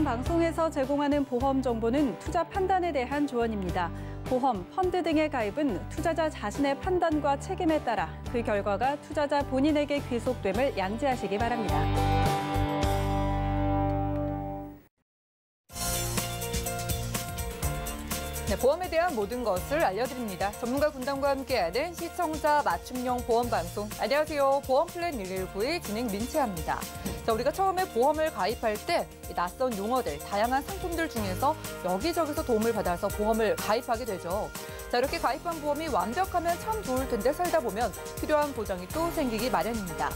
본 방송에서 제공하는 보험 정보는 투자 판단에 대한 조언입니다. 보험, 펀드 등의 가입은 투자자 자신의 판단과 책임에 따라 그 결과가 투자자 본인에게 귀속됨을 양지하시기 바랍니다. 네, 보험에 대한 모든 것을 알려드립니다. 전문가 군단과 함께하는 시청자 맞춤형 보험 방송. 안녕하세요. 보험 플랜 119의 진행 민채합니다. 자, 우리가 처음에 보험을 가입할 때 낯선 용어들, 다양한 상품들 중에서 여기저기서 도움을 받아서 보험을 가입하게 되죠. 자, 이렇게 가입한 보험이 완벽하면 참 좋을 텐데 살다 보면 필요한 보장이 또 생기기 마련입니다.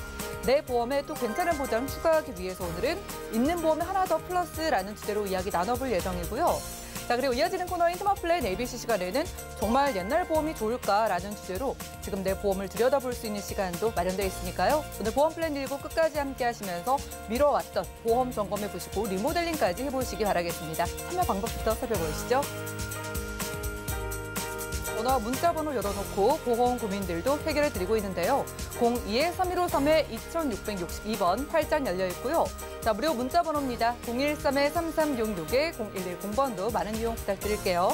내 보험에 또 괜찮은 보장 추가하기 위해서 오늘은 있는 보험에 하나 더 플러스라는 주제로 이야기 나눠볼 예정이고요. 자, 그리고 이어지는 코너인 스마플랜 ABC 시간에는 정말 옛날 보험이 좋을까라는 주제로 지금 내 보험을 들여다볼 수 있는 시간도 마련되어 있으니까요. 오늘 보험 플랜 119 끝까지 함께 하시면서 미뤄왔던 보험 점검해보시고 리모델링까지 해보시기 바라겠습니다. 참여 방법부터 살펴보시죠. 전화 문자번호 열어놓고 보험 고민들도 해결해드리고 있는데요. 02-3153-2662번 활짝 열려 있고요. 자, 무료 문자번호입니다. 013-3366-0110번도 많은 이용 부탁드릴게요.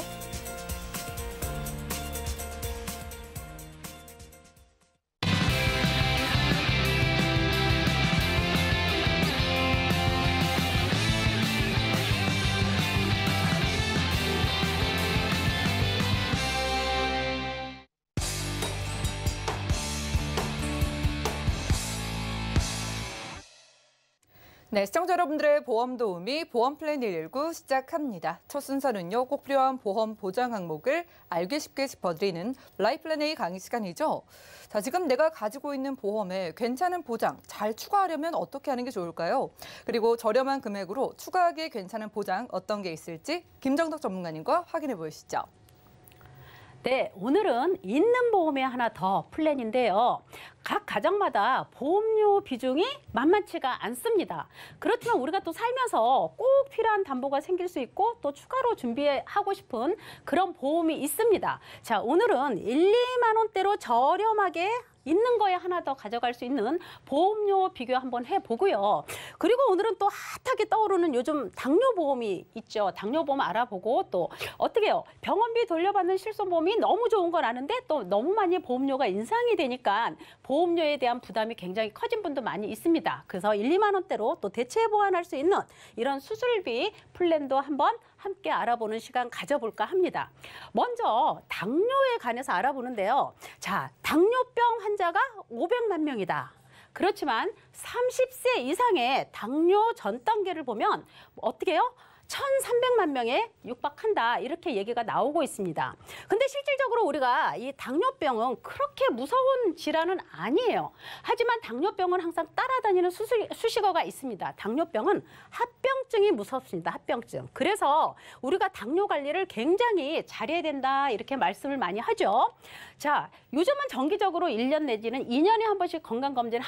네, 시청자 여러분들의 보험 도우미 보험 플랜 119 시작합니다. 첫 순서는요, 꼭 필요한 보험 보장 항목을 알기 쉽게 짚어드리는 라이프 플랜 A 강의 시간이죠. 자, 지금 내가 가지고 있는 보험에 괜찮은 보장 잘 추가하려면 어떻게 하는 게 좋을까요? 그리고 저렴한 금액으로 추가하기에 괜찮은 보장 어떤 게 있을지 김정덕 전문가님과 확인해 보시죠. 네, 오늘은 있는 보험에 하나 더 플랜인데요. 각 가정마다 보험료 비중이 만만치가 않습니다. 그렇지만 우리가 또 살면서 꼭 필요한 담보가 생길 수 있고 또 추가로 준비하고 싶은 그런 보험이 있습니다. 자, 오늘은 1, 2만 원대로 저렴하게 있는 거에 하나 더 가져갈 수 있는 보험료 비교 한번 해보고요. 그리고 오늘은 또 핫하게 떠오르는 요즘 당뇨보험이 있죠. 당뇨보험 알아보고 또 어떻게 해요? 병원비 돌려받는 실손보험이 너무 좋은 건 아는데 또 너무 많이 보험료가 인상이 되니까 보험료에 대한 부담이 굉장히 커진 분도 많이 있습니다. 그래서 1, 2만 원대로 또 대체 보완할 수 있는 이런 수술비 플랜도 한번 함께 알아보는 시간 가져볼까 합니다. 먼저 당뇨에 관해서 알아보는데요. 자, 당뇨병 환자가 500만 명이다. 그렇지만 30세 이상의 당뇨 전 단계를 보면 어떻게 해요? 1,300만 명에 육박한다 이렇게 얘기가 나오고 있습니다. 근데 실질적으로 우리가 이 당뇨병은 그렇게 무서운 질환은 아니에요. 하지만 당뇨병은 항상 따라다니는 수식어가 있습니다. 당뇨병은 합병증이 무섭습니다. 합병증. 그래서 우리가 당뇨 관리를 굉장히 잘해야 된다 이렇게 말씀을 많이 하죠. 자, 요즘은 정기적으로 1년 내지는 2년에 한 번씩 건강검진을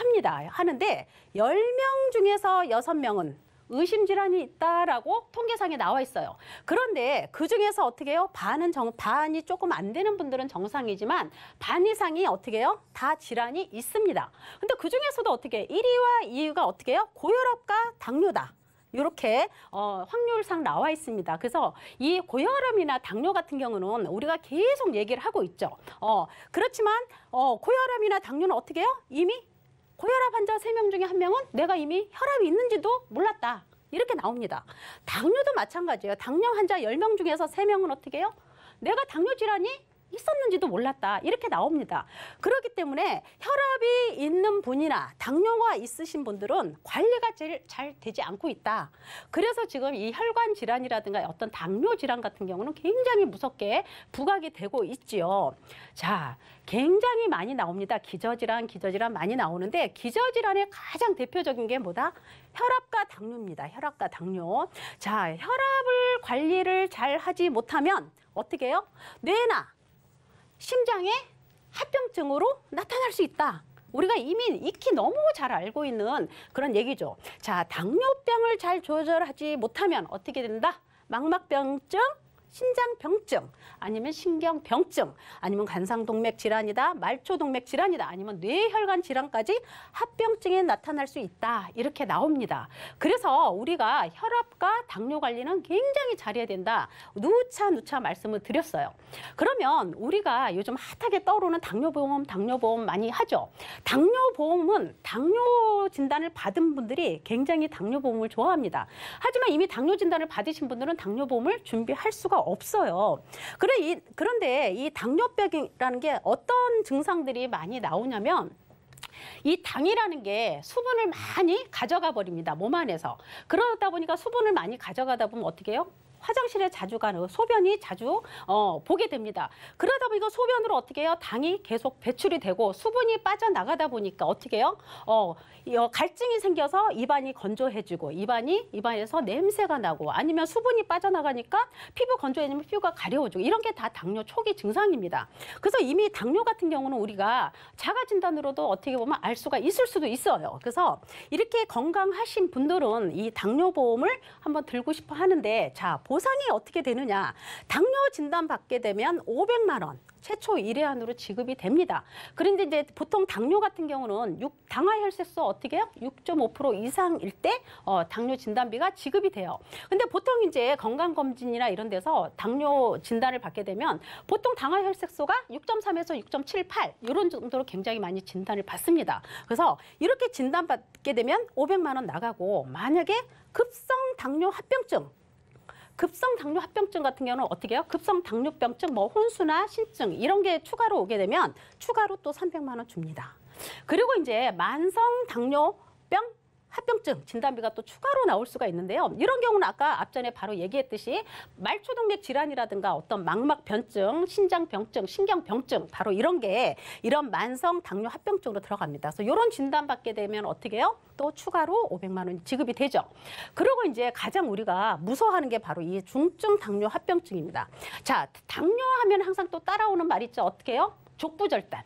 하는데 10명 중에서 6명은 의심질환이 있다라고 통계상에 나와 있어요. 그런데 그중에서 어떻게 해요? 반이 조금 안 되는 분들은 정상이지만 반 이상이 어떻게 해요? 다 질환이 있습니다. 근데 그중에서도 어떻게 해요? 1위와 2위가 어떻게 해요? 고혈압과 당뇨다. 이렇게 확률상 나와 있습니다. 그래서 이 고혈압이나 당뇨 같은 경우는 우리가 계속 얘기를 하고 있죠. 그렇지만 고혈압이나 당뇨는 어떻게 해요? 이미 고혈압 환자 3명 중에 1명은 내가 이미 혈압이 있는지도 몰랐다. 이렇게 나옵니다. 당뇨도 마찬가지예요. 당뇨 환자 10명 중에서 3명은 어떻게 해요? 내가 당뇨 질환이 있었는지도 몰랐다. 이렇게 나옵니다. 그렇기 때문에 혈압이 있는 분이나 당뇨가 있으신 분들은 관리가 잘 되지 않고 있다. 그래서 지금 이 혈관 질환이라든가 어떤 당뇨 질환 같은 경우는 굉장히 무섭게 부각이 되고 있지요. 자, 굉장히 많이 나옵니다. 기저질환 많이 나오는데 기저질환의 가장 대표적인 게 뭐다? 혈압과 당뇨입니다. 혈압과 당뇨. 자, 혈압을 관리를 잘 하지 못하면 어떻게 해요? 뇌나 심장의 합병증으로 나타날 수 있다. 우리가 이미 익히 너무 잘 알고 있는 그런 얘기죠. 자, 당뇨병을 잘 조절하지 못하면 어떻게 된다? 망막병증, 신장병증, 아니면 신경병증, 아니면 관상동맥 질환이다, 말초동맥 질환이다, 아니면 뇌혈관 질환까지 합병증에 나타날 수 있다. 이렇게 나옵니다. 그래서 우리가 혈압과 당뇨 관리는 굉장히 잘해야 된다. 누차 말씀을 드렸어요. 그러면 우리가 요즘 핫하게 떠오르는 당뇨보험 많이 하죠. 당뇨보험은 당뇨 진단을 받은 분들이 굉장히 당뇨보험을 좋아합니다. 하지만 이미 당뇨 진단을 받으신 분들은 당뇨보험을 준비할 수가 없어요. 그런데 이 당뇨병이라는 게 어떤 증상들이 많이 나오냐면 이 당이라는 게 수분을 많이 가져가 버립니다. 몸 안에서. 그러다 보니까 수분을 많이 가져가다 보면 어떻게 해요? 화장실에 자주 가는 소변이 자주 보게 됩니다. 그러다 보니까 소변으로 어떻게 해요? 당이 계속 배출이 되고 수분이 빠져나가다 보니까 어떻게 해요? 갈증이 생겨서 입안이 건조해지고 입안에서 냄새가 나고 아니면 수분이 빠져나가니까 피부 건조해지면 피부가 가려워지고 이런 게 다 당뇨 초기 증상입니다. 그래서 이미 당뇨 같은 경우는 우리가 자가 진단으로도 어떻게 보면 알 수가 있을 수도 있어요. 그래서 이렇게 건강하신 분들은 이 당뇨보험을 한번 들고 싶어 하는데 자, 보상이 어떻게 되느냐. 당뇨 진단 받게 되면 500만 원. 최초 1회안으로 지급이 됩니다. 그런데 이제 보통 당뇨 같은 경우는 당화혈색소 어떻게 해요? 6.5% 이상일 때 당뇨 진단비가 지급이 돼요. 근데 보통 이제 건강검진이나 이런 데서 당뇨 진단을 받게 되면 보통 당화혈색소가 6.3에서 6.78 이런 정도로 굉장히 많이 진단을 받습니다. 그래서 이렇게 진단받게 되면 500만 원 나가고 만약에 급성 당뇨 합병증 같은 경우는 어떻게 해요? 급성 당뇨병증, 뭐 혼수나 신증 이런 게 추가로 오게 되면 추가로 또 300만 원 줍니다. 그리고 이제 만성 당뇨병 합병증 진단비가 또 추가로 나올 수가 있는데요. 이런 경우는 아까 앞전에 바로 얘기했듯이 말초동맥 질환이라든가 어떤 망막변증, 신장병증, 신경병증 바로 이런 만성 당뇨 합병증으로 들어갑니다. 그래서 이런 진단받게 되면 어떻게 해요? 또 추가로 500만 원 지급이 되죠. 그리고 이제 가장 우리가 무서워하는 게 바로 이 중증 당뇨 합병증입니다. 자, 당뇨하면 항상 또 따라오는 말 있죠. 어떻게 해요? 족부절단.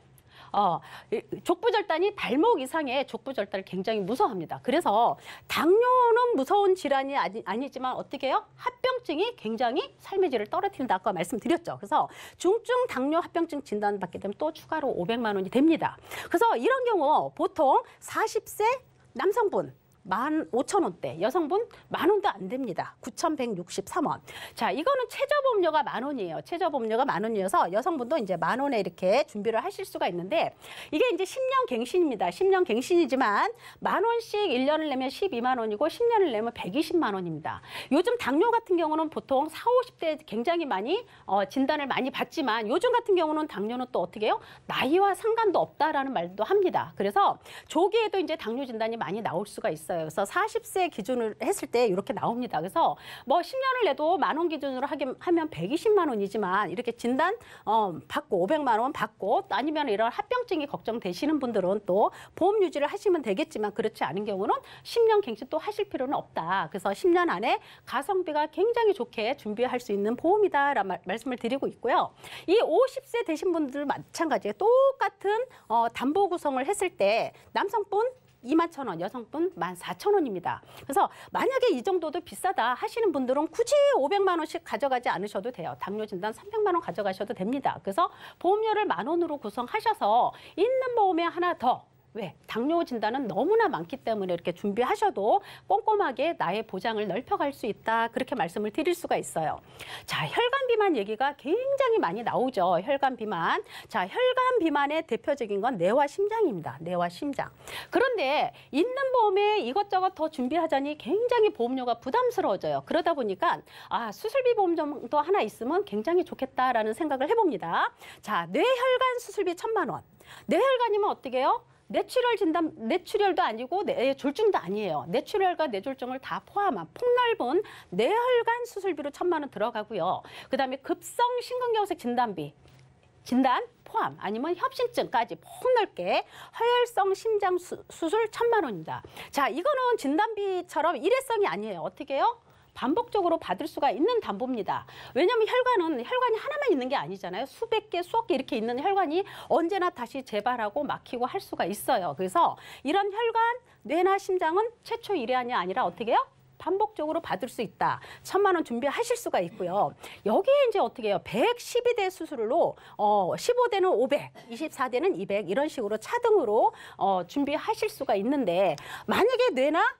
족부절단이 발목 이상의 족부절단을 굉장히 무서워합니다. 그래서 당뇨는 무서운 질환이 아니지만 어떻게 해요? 합병증이 굉장히 삶의 질을 떨어뜨린다. 아까 말씀드렸죠. 그래서 중증 당뇨 합병증 진단받게 되면 또 추가로 500만 원이 됩니다. 그래서 이런 경우 보통 40세 남성분 15,000원대, 여성분 10,000원도 안 됩니다. 9,163원. 자, 이거는 최저보험료가 10,000원이에요. 최저보험료가 10,000원이어서 여성분도 이제 10,000원에 이렇게 준비를 하실 수가 있는데 이게 이제 10년 갱신입니다. 10년 갱신이지만 10,000원씩 1년을 내면 12만 원이고 10년을 내면 120만 원입니다. 요즘 당뇨 같은 경우는 보통 40, 50대 굉장히 많이 진단을 많이 받지만 요즘 같은 경우는 당뇨는 또 어떻게 해요? 나이와 상관도 없다라는 말도 합니다. 그래서 조기에도 이제 당뇨 진단이 많이 나올 수가 있어요. 그래서 40세 기준으로 했을 때 이렇게 나옵니다. 그래서 뭐 10년을 내도 10,000원 기준으로 하면 120만 원이지만 이렇게 진단 받고 500만 원 받고 아니면 이런 합병증이 걱정되시는 분들은 또 보험 유지를 하시면 되겠지만 그렇지 않은 경우는 10년 갱신 또 하실 필요는 없다. 그래서 10년 안에 가성비가 굉장히 좋게 준비할 수 있는 보험이다라는 말씀을 드리고 있고요. 이 50세 되신 분들 마찬가지에 똑같은 담보 구성을 했을 때 남성분 21,000원, 여성분 14,000원입니다. 그래서 만약에 이 정도도 비싸다 하시는 분들은 굳이 500만 원씩 가져가지 않으셔도 돼요. 당뇨 진단 300만 원 가져가셔도 됩니다. 그래서 보험료를 10,000원으로 구성하셔서 있는 보험에 하나 더 왜? 당뇨 진단은 너무나 많기 때문에 이렇게 준비하셔도 꼼꼼하게 나의 보장을 넓혀갈 수 있다. 그렇게 말씀을 드릴 수가 있어요. 자, 혈관 비만 얘기가 굉장히 많이 나오죠. 혈관 비만. 자, 혈관 비만의 대표적인 건 뇌와 심장입니다. 뇌와 심장. 그런데 있는 보험에 이것저것 더 준비하자니 굉장히 보험료가 부담스러워져요. 그러다 보니까 수술비 보험 정도 하나 있으면 굉장히 좋겠다라는 생각을 해봅니다. 자, 뇌혈관 수술비 1,000만 원. 뇌혈관이면 어떻게 해요? 뇌출혈도 아니고 뇌졸중도 아니에요. 뇌출혈과 뇌졸중을 다 포함한 폭넓은 뇌혈관 수술비로 1,000만 원 들어가고요. 그다음에 급성 심근경색 진단 포함 아니면 협심증까지 폭넓게 허혈성 심장 수술 1,000만 원입니다. 자, 이거는 진단비처럼 일회성이 아니에요. 어떻게 해요? 반복적으로 받을 수가 있는 담보입니다. 왜냐하면 혈관이 하나만 있는 게 아니잖아요. 수백 개, 수억 개 이렇게 있는 혈관이 언제나 다시 재발하고 막히고 할 수가 있어요. 그래서 이런 혈관, 뇌나 심장은 최초 1회안이 아니라 어떻게 해요? 반복적으로 받을 수 있다. 1,000만 원 준비하실 수가 있고요. 여기에 이제 어떻게 해요? 112대 수술로 15대는 500, 24대는 200 이런 식으로 차등으로 준비하실 수가 있는데 만약에 뇌나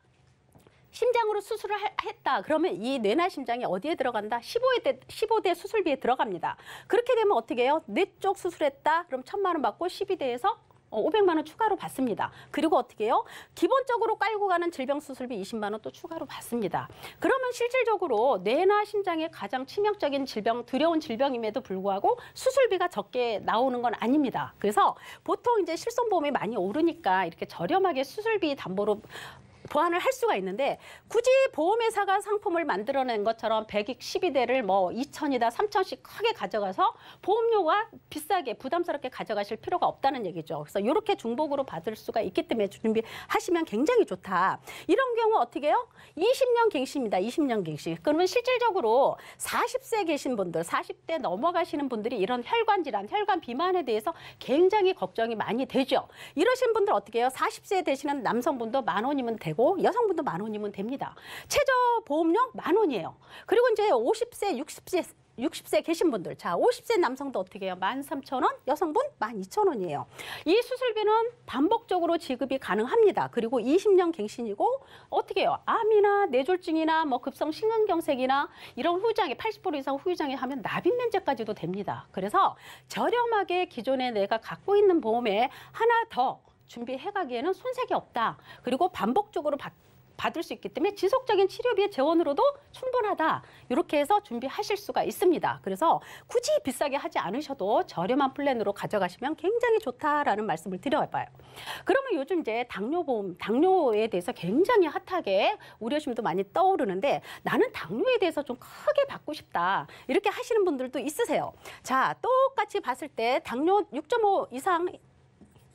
심장으로 수술을 했다. 그러면 이 뇌나 심장이 어디에 들어간다? 15대 수술비에 들어갑니다. 그렇게 되면 어떻게 해요? 뇌 쪽 수술했다. 그럼 1,000만 원 받고 12대에서 500만 원 추가로 받습니다. 그리고 어떻게 해요? 기본적으로 깔고 가는 질병 수술비 20만 원 또 추가로 받습니다. 그러면 실질적으로 뇌나 심장의 가장 치명적인 질병, 두려운 질병임에도 불구하고 수술비가 적게 나오는 건 아닙니다. 그래서 보통 이제 실손보험이 많이 오르니까 이렇게 저렴하게 수술비 담보로 보완을 할 수가 있는데 굳이 보험회사가 상품을 만들어낸 것처럼 112대를 뭐 2,000이다 3,000씩 크게 가져가서 보험료가 비싸게 부담스럽게 가져가실 필요가 없다는 얘기죠. 그래서 이렇게 중복으로 받을 수가 있기 때문에 준비하시면 굉장히 좋다. 이런 경우 어떻게 해요? 20년 갱신입니다. 20년 갱신. 그러면 실질적으로 40세 계신 분들, 40대 넘어가시는 분들이 이런 혈관 질환, 혈관 비만에 대해서 굉장히 걱정이 많이 되죠. 이러신 분들 어떻게 해요? 40세 되시는 남성분도 10,000원이면 되고 여성분도 10,000원이면 됩니다. 최저 보험료 10,000원이에요. 그리고 이제 50세, 60세 계신 분들, 자 50세 남성도 어떻게 해요? 13,000원, 여성분 12,000원이에요. 이 수술비는 반복적으로 지급이 가능합니다. 그리고 20년 갱신이고 어떻게 해요? 암이나 뇌졸중이나 뭐 급성 심근경색이나 이런 후유장애 80% 이상 후유장애 하면 납입 면제까지도 됩니다. 그래서 저렴하게 기존에 내가 갖고 있는 보험에 하나 더 준비해가기에는 손색이 없다. 그리고 반복적으로 받을 수 있기 때문에 지속적인 치료비의 재원으로도 충분하다. 이렇게 해서 준비하실 수가 있습니다. 그래서 굳이 비싸게 하지 않으셔도 저렴한 플랜으로 가져가시면 굉장히 좋다라는 말씀을 드려봐요. 그러면 요즘 이제 당뇨보험, 당뇨에 대해서 굉장히 핫하게 우려심도 많이 떠오르는데 나는 당뇨에 대해서 좀 크게 받고 싶다. 이렇게 하시는 분들도 있으세요. 자, 똑같이 봤을 때 당뇨 6.5 이상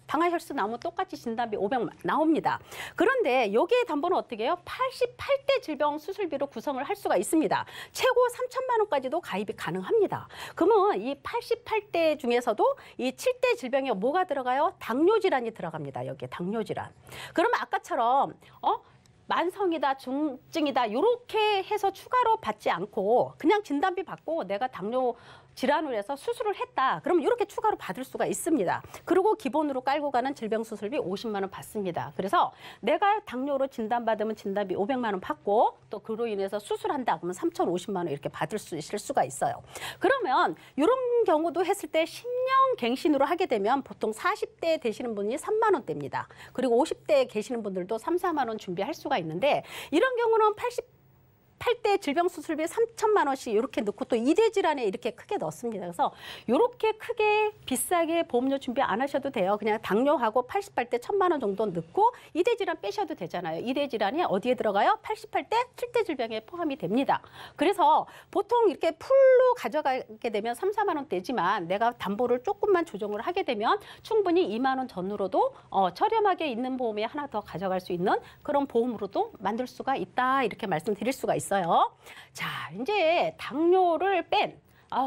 당화혈수 나오면 똑같이 진단비 500만 나옵니다. 그런데 여기에 담보는 어떻게 해요? 88대 질병 수술비로 구성을 할 수가 있습니다. 최고 3,000만 원까지도 가입이 가능합니다. 그러면 이 88대 중에서도 이 7대 질병에 뭐가 들어가요? 당뇨 질환이 들어갑니다. 여기에 당뇨 질환. 그러면 아까처럼 만성이다, 중증이다 이렇게 해서 추가로 받지 않고 그냥 진단비 받고 내가 당뇨 질환을 해서 수술을 했다. 그럼 이렇게 추가로 받을 수가 있습니다. 그리고 기본으로 깔고 가는 질병 수술비 50만 원 받습니다. 그래서 내가 당뇨로 진단받으면 진단비 500만 원 받고 또 그로 인해서 수술한다 그러면 3,050만 원 이렇게 받을 수 있을 수가 있어요. 그러면 이런 경우도 했을 때 10년 갱신으로 하게 되면 보통 40대 되시는 분이 3만 원대입니다. 그리고 50대에 계시는 분들도 3, 4만 원 준비할 수가 있는데 이런 경우는 8대 질병 수술비 3,000만 원씩 이렇게 넣고 또 2대 질환에 이렇게 크게 넣습니다. 그래서 이렇게 크게 비싸게 보험료 준비 안 하셔도 돼요. 그냥 당뇨하고 88대 1,000만 원 정도 넣고 2대 질환 빼셔도 되잖아요. 2대 질환이 어디에 들어가요? 88대 7대 질병에 포함이 됩니다. 그래서 보통 이렇게 풀로 가져가게 되면 3, 4만 원대지만 내가 담보를 조금만 조정을 하게 되면 충분히 2만 원 전후로도 저렴하게 있는 보험에 하나 더 가져갈 수 있는 그런 보험으로도 만들 수가 있다. 이렇게 말씀드릴 수가 있어요. 자, 이제 당뇨를 뺀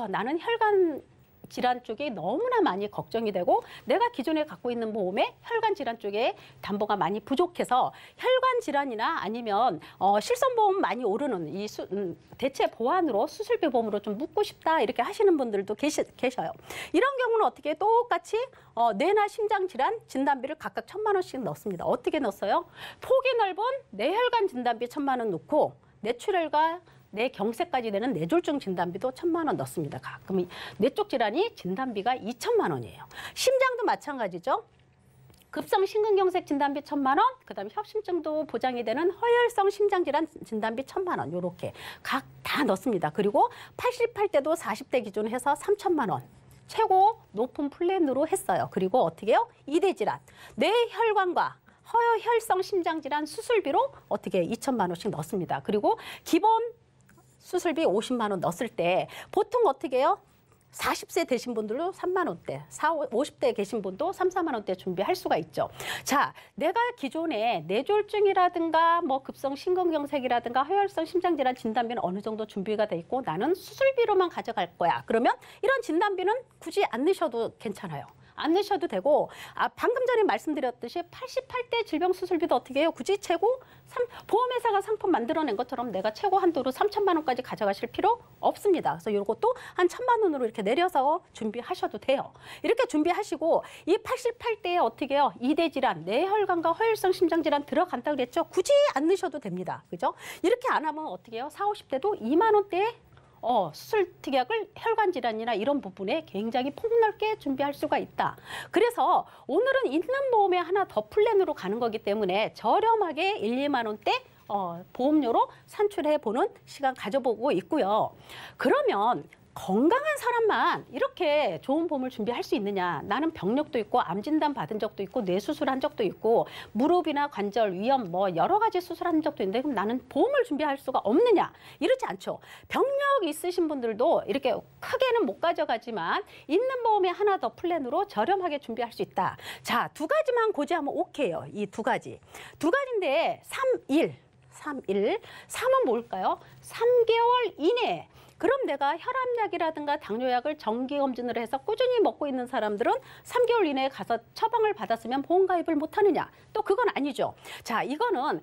나는 혈관 질환 쪽이 너무나 많이 걱정이 되고 내가 기존에 갖고 있는 보험에 혈관 질환 쪽에 담보가 많이 부족해서 혈관 질환이나 아니면 실손보험 많이 오르는 이 대체 보완으로 수술비 보험으로 좀 묻고 싶다 이렇게 하시는 분들도 계셔요. 이런 경우는 어떻게 똑같이 뇌나 심장 질환 진단비를 각각 1,000만 원씩 넣습니다. 어떻게 넣었어요? 폭이 넓은 뇌혈관 진단비 1,000만 원 넣고 뇌출혈과 뇌경색까지 되는 뇌졸중 진단비도 1,000만 원 넣습니다. 그럼 뇌쪽 질환이 진단비가 2,000만 원이에요. 심장도 마찬가지죠. 급성 심근경색 진단비 1,000만 원, 그다음에 협심증도 보장이 되는 허혈성 심장질환 진단비 1,000만 원 이렇게 각 다 넣습니다. 그리고 88대도 40대 기준 해서 3,000만 원. 최고 높은 플랜으로 했어요. 그리고 어떻게 해요? 2대 질환, 뇌혈관과 허혈성 심장질환 수술비로 어떻게 2,000만 원씩 넣습니다. 그리고 기본 수술비 50만 원 넣었을 때 보통 어떻게 해요? 40세 되신 분들도 3만 원대, 50대 계신 분도 3, 4만 원대 준비할 수가 있죠. 자, 내가 기존에 뇌졸중이라든가 뭐 급성 심근경색이라든가 허혈성 심장질환 진단비는 어느 정도 준비가 돼 있고 나는 수술비로만 가져갈 거야. 그러면 이런 진단비는 굳이 안 넣으셔도 괜찮아요. 안 넣으셔도 되고 방금 전에 말씀드렸듯이 88대 질병수술비도 어떻게 해요? 굳이 최고 보험회사가 상품 만들어낸 것처럼 내가 최고 한도로 3천만 원까지 가져가실 필요 없습니다. 그래서 이것도 한 1,000만 원으로 이렇게 내려서 준비하셔도 돼요. 이렇게 준비하시고 이 88대에 어떻게 해요? 이대 질환, 뇌혈관과 허혈성 심장질환 들어간다 그랬죠? 굳이 안 넣으셔도 됩니다. 그죠? 이렇게 안 하면 어떻게 해요? 40, 50대도 2만 원대에 수술 특약을 혈관 질환이나 이런 부분에 굉장히 폭넓게 준비할 수가 있다. 그래서 오늘은 있는 보험에 하나 더 플랜으로 가는 거기 때문에 저렴하게 1, 2만 원대 보험료로 산출해 보는 시간 가져보고 있고요. 그러면 건강한 사람만 이렇게 좋은 보험을 준비할 수 있느냐? 나는 병력도 있고 암 진단 받은 적도 있고 뇌 수술한 적도 있고 무릎이나 관절 위염 뭐 여러 가지 수술한 적도 있는데 그럼 나는 보험을 준비할 수가 없느냐? 이렇지 않죠. 병력 있으신 분들도 이렇게 크게는 못 가져가지만 있는 보험에 하나 더 플랜으로 저렴하게 준비할 수 있다. 자, 두 가지만 고지하면 오케이요. 이 두 가지. 두 가지인데 3일. 3은 뭘까요? 3개월 이내. 그럼 내가 혈압약이라든가 당뇨약을 정기검진을 해서 꾸준히 먹고 있는 사람들은 3개월 이내에 가서 처방을 받았으면 보험가입을 못하느냐? 또 그건 아니죠. 자, 이거는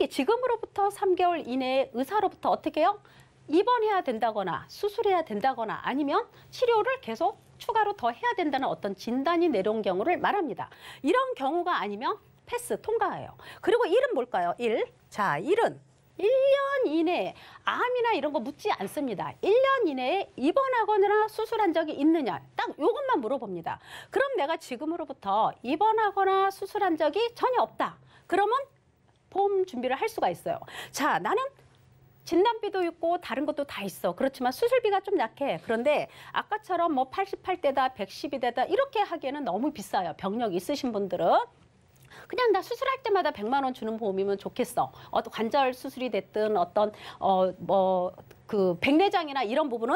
지금으로부터 3개월 이내에 의사로부터 어떻게 해요? 입원해야 된다거나 수술해야 된다거나 아니면 치료를 계속 추가로 더 해야 된다는 어떤 진단이 내려온 경우를 말합니다. 이런 경우가 아니면 패스, 통과해요. 그리고 1은 뭘까요? 1. 자, 1은 1년 이내에 암이나 이런 거 묻지 않습니다. 1년 이내에 입원하거나 수술한 적이 있느냐 딱 이것만 물어봅니다. 그럼 내가 지금으로부터 입원하거나 수술한 적이 전혀 없다. 그러면 보험 준비를 할 수가 있어요. 자, 나는 진단비도 있고 다른 것도 다 있어. 그렇지만 수술비가 좀 약해. 그런데 아까처럼 뭐 88대다 112대다 이렇게 하기에는 너무 비싸요. 병력 있으신 분들은. 그냥 나 수술할 때마다 100만 원 주는 보험이면 좋겠어. 관절 수술이 됐든 어떤 백내장이나 이런 부분은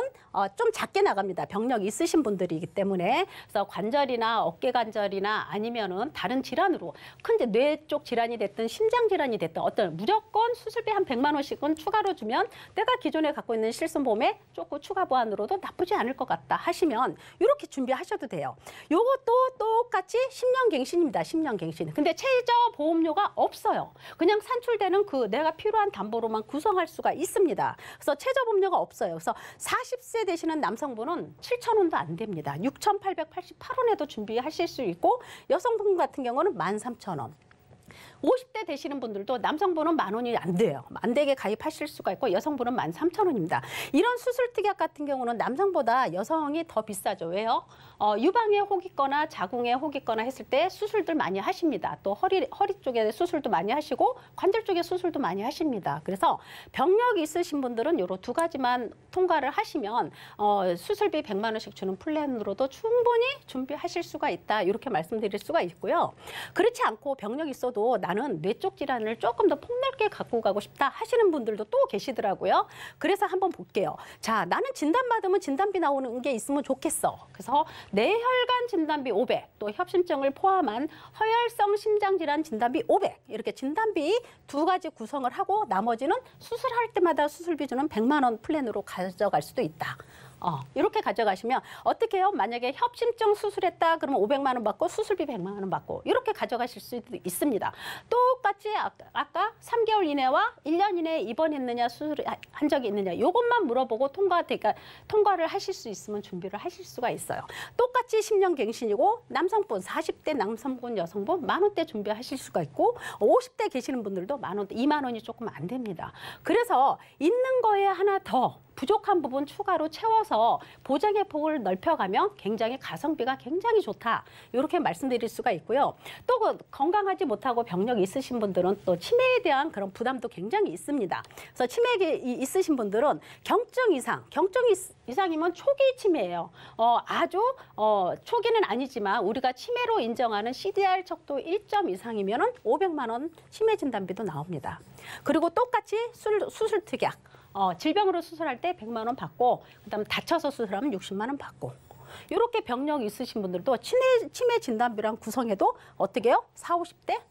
좀 작게 나갑니다. 병력 있으신 분들이기 때문에. 그래서 관절이나 어깨 관절이나 아니면은 다른 질환으로 큰 뇌 쪽 질환이 됐든 심장 질환이 됐든 어떤 무조건 수술비 한 100만 원씩은 추가로 주면 내가 기존에 갖고 있는 실손보험에 조금 추가 보완으로도 나쁘지 않을 것 같다 하시면 이렇게 준비하셔도 돼요. 요것도 똑같이 10년 갱신입니다. 10년 갱신. 근데 최저 보험료가 없어요. 그냥 산출되는 내가 필요한 담보로만 구성할 수가 있습니다. 그래서 최저 보험료가 없어요. 그래서 40세 되시는 남성분은 7,000원도 안 됩니다. 6,888원에도 준비하실 수 있고 여성분 같은 경우는 13,000원. 50대 되시는 분들도 남성분은 10,000원이 안 돼요. 안 되게 가입하실 수가 있고 여성분은 13,000원입니다. 이런 수술 특약 같은 경우는 남성보다 여성이 더 비싸죠. 왜요? 유방에 혹 있거나 자궁에 혹 있거나 했을 때 수술들 많이 하십니다. 또 허리 쪽에 수술도 많이 하시고 관절 쪽에 수술도 많이 하십니다. 그래서 병력이 있으신 분들은 요런 두 가지만 통과를 하시면 수술비 100만 원씩 주는 플랜으로도 충분히 준비하실 수가 있다. 이렇게 말씀드릴 수가 있고요. 그렇지 않고 병력이 있어도 나는 뇌 쪽 질환을 조금 더 폭넓게 갖고 가고 싶다 하시는 분들도 또 계시더라고요. 그래서 한번 볼게요. 자, 나는 진단받으면 진단비 나오는 게 있으면 좋겠어. 그래서 뇌혈관 진단비 500, 또 협심증을 포함한 허혈성 심장질환 진단비 500 이렇게 진단비 두 가지 구성을 하고 나머지는 수술할 때마다 수술비 주는 100만 원 플랜으로 가져갈 수도 있다. 이렇게 가져가시면 어떻게 해요? 만약에 협심증 수술했다 그러면 500만 원 받고 수술비 100만 원 받고 이렇게 가져가실 수도 있습니다. 똑같이 아까 3개월 이내와 1년 이내에 입원했느냐 수술한 적이 있느냐 이것만 물어보고 통과를 하실 수 있으면 준비를 하실 수가 있어요. 똑같이 10년 갱신이고 남성분 40대 남성분 여성분 10,000원대 준비하실 수가 있고 50대 계시는 분들도 10,000원, 2만 원이 조금 안 됩니다. 그래서 있는 거에 하나 더 부족한 부분 추가로 채워서 보장의 폭을 넓혀가면 굉장히 가성비가 굉장히 좋다. 이렇게 말씀드릴 수가 있고요. 또 건강하지 못하고 병력이 있으신 분들은 또 치매에 대한 그런 부담도 굉장히 있습니다. 그래서 치매 있으신 분들은 경증 이상이면 초기 치매예요. 아주 초기는 아니지만 우리가 치매로 인정하는 CDR 척도 1점 이상이면 500만 원 치매 진단비도 나옵니다. 그리고 똑같이 수술 특약. 질병으로 수술할 때 100만 원 받고 그다음에 다쳐서 수술하면 60만 원 받고 이렇게 병력 있으신 분들도 치매 진단비랑 구성해도 어떻게 해요? 40, 50대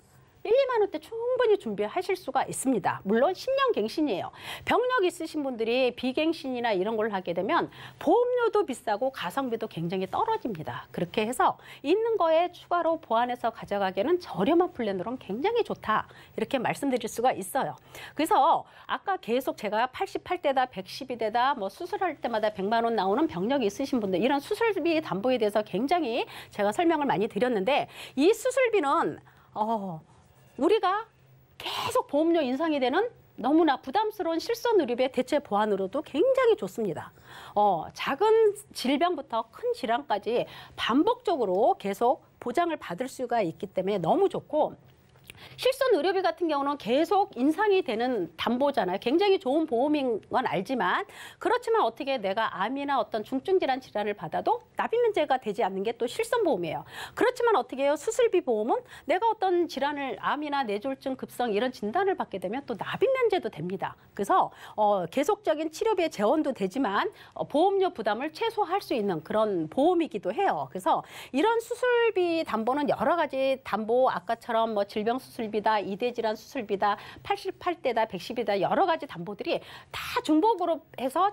1, 2만 원대 충분히 준비하실 수가 있습니다. 물론 신령갱신이에요. 병력 있으신 분들이 비갱신이나 이런 걸 하게 되면 보험료도 비싸고 가성비도 굉장히 떨어집니다. 그렇게 해서 있는 거에 추가로 보완해서 가져가기에는 저렴한 플랜으로는 굉장히 좋다. 이렇게 말씀드릴 수가 있어요. 그래서 아까 계속 제가 88대다 112대다 뭐 수술할 때마다 100만 원 나오는 병력이 있으신 분들 이런 수술비 담보에 대해서 굉장히 제가 설명을 많이 드렸는데 이 수술비는 우리가 계속 보험료 인상이 되는 너무나 부담스러운 실손 의료비의 대체 보완으로도 굉장히 좋습니다. 작은 질병부터 큰 질환까지 반복적으로 계속 보장을 받을 수가 있기 때문에 너무 좋고 실손 의료비 같은 경우는 계속 인상이 되는 담보잖아요. 굉장히 좋은 보험인 건 알지만 그렇지만 어떻게 내가 암이나 어떤 중증 질환을 받아도 납입 면제가 되지 않는 게 또 실손 보험이에요. 그렇지만 어떻게 해요? 수술비 보험은 내가 어떤 질환을 암이나 뇌졸중 급성 이런 진단을 받게 되면 또 납입 면제도 됩니다. 그래서 계속적인 치료비의 재원도 되지만 보험료 부담을 최소화할 수 있는 그런 보험이기도 해요. 그래서 이런 수술비 담보는 여러 가지 담보 아까처럼 뭐 질병 수술비다, 이대질환 수술비다, 88대다, 110이다 여러 가지 담보들이 다 중복으로 해서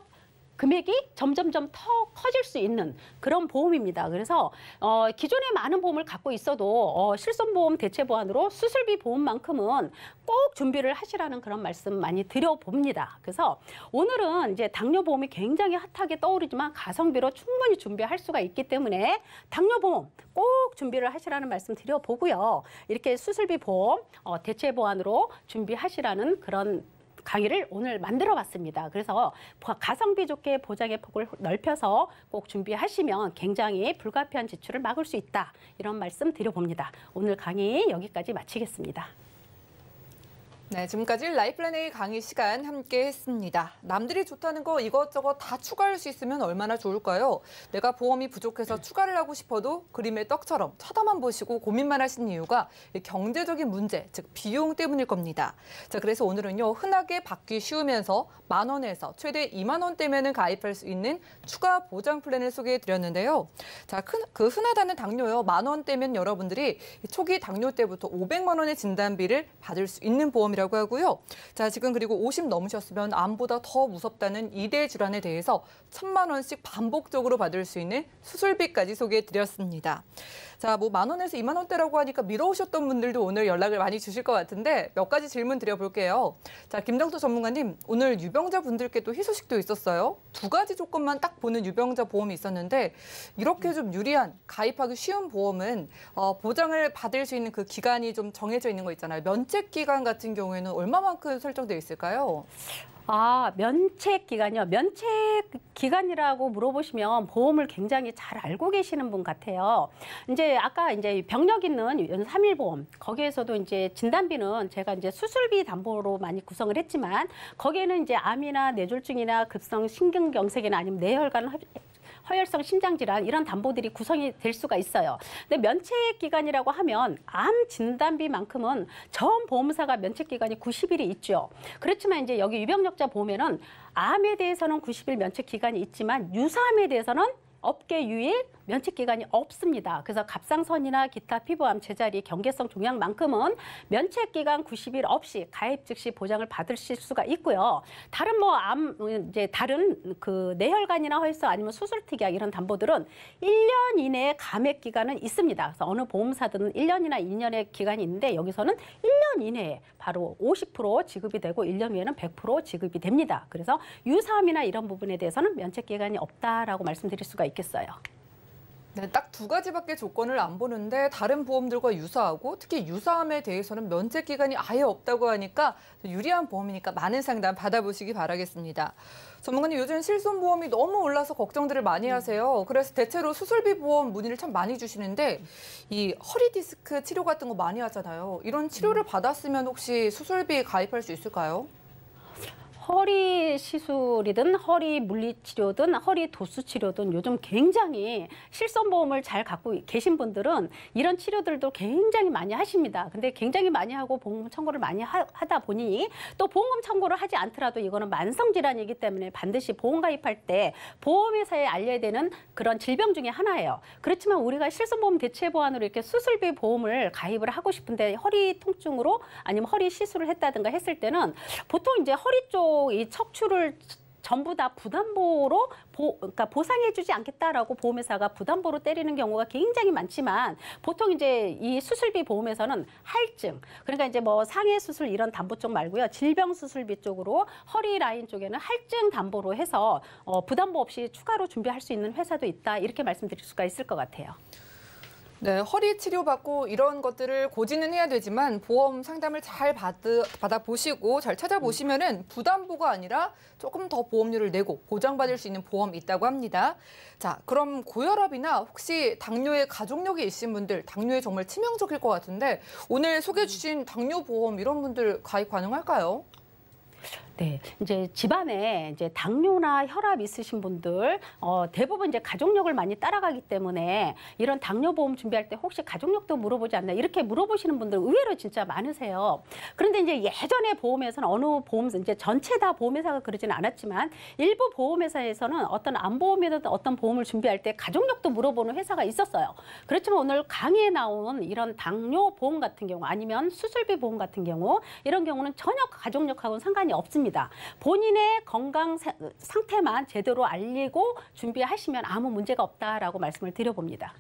금액이 점점점 더 커질 수 있는 그런 보험입니다. 그래서 기존에 많은 보험을 갖고 있어도 실손보험 대체 보완으로 수술비 보험만큼은 꼭 준비를 하시라는 그런 말씀 많이 드려봅니다. 그래서 오늘은 이제 당뇨보험이 굉장히 핫하게 떠오르지만 가성비로 충분히 준비할 수가 있기 때문에 당뇨보험 꼭 준비를 하시라는 말씀 드려보고요. 이렇게 수술비 보험 대체 보완으로 준비하시라는 그런 강의를 오늘 만들어 봤습니다. 그래서 가성비 좋게 보장의 폭을 넓혀서 꼭 준비하시면 굉장히 불가피한 지출을 막을 수 있다. 이런 말씀 드려봅니다. 오늘 강의 여기까지 마치겠습니다. 네, 지금까지 라이플랜 A 강의 시간 함께 했습니다. 남들이 좋다는 거 이것저것 다 추가할 수 있으면 얼마나 좋을까요? 내가 보험이 부족해서 추가를 하고 싶어도 그림의 떡처럼 쳐다만 보시고 고민만 하시는 이유가 경제적인 문제, 즉 비용 때문일 겁니다. 자, 그래서 오늘은요, 흔하게 받기 쉬우면서 10,000원에서 최대 20,000원대면은 가입할 수 있는 추가 보장 플랜을 소개해 드렸는데요. 자, 그 흔하다는 당뇨요, 10,000원대면 여러분들이 초기 당뇨 때부터 500만 원의 진단비를 받을 수 있는 보험이라고 하고요. 자, 지금 그리고 50 넘으셨으면 암보다 더 무섭다는 이대 질환에 대해서 1,000만 원씩 반복적으로 받을 수 있는 수술비까지 소개해 드렸습니다. 자, 뭐 10,000원에서 20,000원대라고 하니까 미뤄오셨던 분들도 오늘 연락을 많이 주실 것 같은데 몇 가지 질문 드려볼게요. 자, 김정수 전문가님, 오늘 유병자분들께 또 희소식도 있었어요. 2가지 조건만 딱 보는 유병자 보험이 있었는데 이렇게 좀 유리한, 가입하기 쉬운 보험은 보장을 받을 수 있는 그 기간이 좀 정해져 있는 거 있잖아요. 면책 기간 같은 경우에는 얼마만큼 설정되어 있을까요? 면책 기간이요. 면책 기간이라고 물어보시면 보험을 굉장히 잘 알고 계시는 분 같아요. 이제 아까 이제 병력 있는 3일 보험 거기에서도 이제 진단비는 제가 이제 수술비 담보로 많이 구성을 했지만 거기에는 이제 암이나 뇌졸중이나 급성 심근경색이나 아니면 뇌혈관 허혈성 심장질환 이런 담보들이 구성이 될 수가 있어요. 근데 면책 기간이라고 하면 암 진단비만큼은 전 보험사가 면책 기간이 90일이 있죠. 그렇지만 이제 여기 유병력자 보험에는 암에 대해서는 90일 면책 기간이 있지만 유사암에 대해서는 업계 유일 면책 기간이 없습니다. 그래서 갑상선이나 기타 피부암, 제자리, 경계성 종양만큼은 면책 기간 90일 없이 가입 즉시 보장을 받으실 수가 있고요. 다른 뭐 이제 다른 그 뇌혈관이나 허혈성 아니면 수술특약 이런 담보들은 1년 이내에 감액 기간은 있습니다. 그래서 어느 보험사든 1년이나 2년의 기간이 있는데 여기서는 1년 이내에 바로 50% 지급이 되고 1년 후에는 100% 지급이 됩니다. 그래서 유사암이나 이런 부분에 대해서는 면책 기간이 없다라고 말씀드릴 수가 있겠어요. 네, 딱 2가지밖에 조건을 안 보는데 다른 보험들과 유사하고 특히 유사암에 대해서는 면책 기간이 아예 없다고 하니까 유리한 보험이니까 많은 상담 받아보시기 바라겠습니다. 전문가님, 요즘 실손보험이 너무 올라서 걱정들을 많이 하세요. 그래서 대체로 수술비 보험 문의를 참 많이 주시는데 이 허리 디스크 치료 같은 거 많이 하잖아요. 이런 치료를 받았으면 혹시 수술비 가입할 수 있을까요? 허리 시술이든 허리 물리치료든 허리 도수치료든 요즘 굉장히 실손보험을 잘 갖고 계신 분들은 이런 치료들도 굉장히 많이 하십니다. 근데 굉장히 많이 하고 보험금 청구를 많이 하다 보니 또 보험금 청구를 하지 않더라도 이거는 만성질환이기 때문에 반드시 보험 가입할 때 보험회사에 알려야 되는 그런 질병 중에 하나예요. 그렇지만 우리가 실손보험 대체 보완으로 이렇게 수술비 보험을 가입을 하고 싶은데 허리 통증으로 아니면 허리 시술을 했다든가 했을 때는 보통 이제 허리 쪽 이 척추를 전부 다 부담보로 그러니까 보상해주지 않겠다라고 보험회사가 부담보로 때리는 경우가 굉장히 많지만 보통 이제 이 수술비 보험에서는 할증 그러니까 이제 뭐 상해 수술 이런 담보 쪽 말고요 질병 수술비 쪽으로 허리 라인 쪽에는 할증 담보로 해서 부담보 없이 추가로 준비할 수 있는 회사도 있다 이렇게 말씀드릴 수가 있을 것 같아요. 네, 허리 치료받고 이런 것들을 고지는 해야 되지만 보험 상담을 잘 받아보시고 잘 찾아보시면은 부담보가 아니라 조금 더 보험료를 내고 보장받을 수 있는 보험이 있다고 합니다. 자, 그럼 고혈압이나 혹시 당뇨에 가족력이 있으신 분들, 당뇨에 정말 치명적일 것 같은데 오늘 소개해 주신 당뇨보험 이런 분들 가입 가능할까요? 네, 이제 집안에 이제 당뇨나 혈압 있으신 분들 대부분 이제 가족력을 많이 따라가기 때문에 이런 당뇨 보험 준비할 때 혹시 가족력도 물어보지 않나 이렇게 물어보시는 분들 의외로 진짜 많으세요. 그런데 이제 예전에 보험에서는 어느 보험사 이제 전체 다 보험회사가 그러지는 않았지만 일부 보험회사에서는 어떤 암보험이든 어떤 보험을 준비할 때 가족력도 물어보는 회사가 있었어요. 그렇지만 오늘 강의에 나온 이런 당뇨 보험 같은 경우 아니면 수술비 보험 같은 경우 이런 경우는 전혀 가족력하고는 상관이 없습니다. 본인의 건강 상태만 제대로 알리고 준비하시면 아무 문제가 없다라고 말씀을 드려봅니다.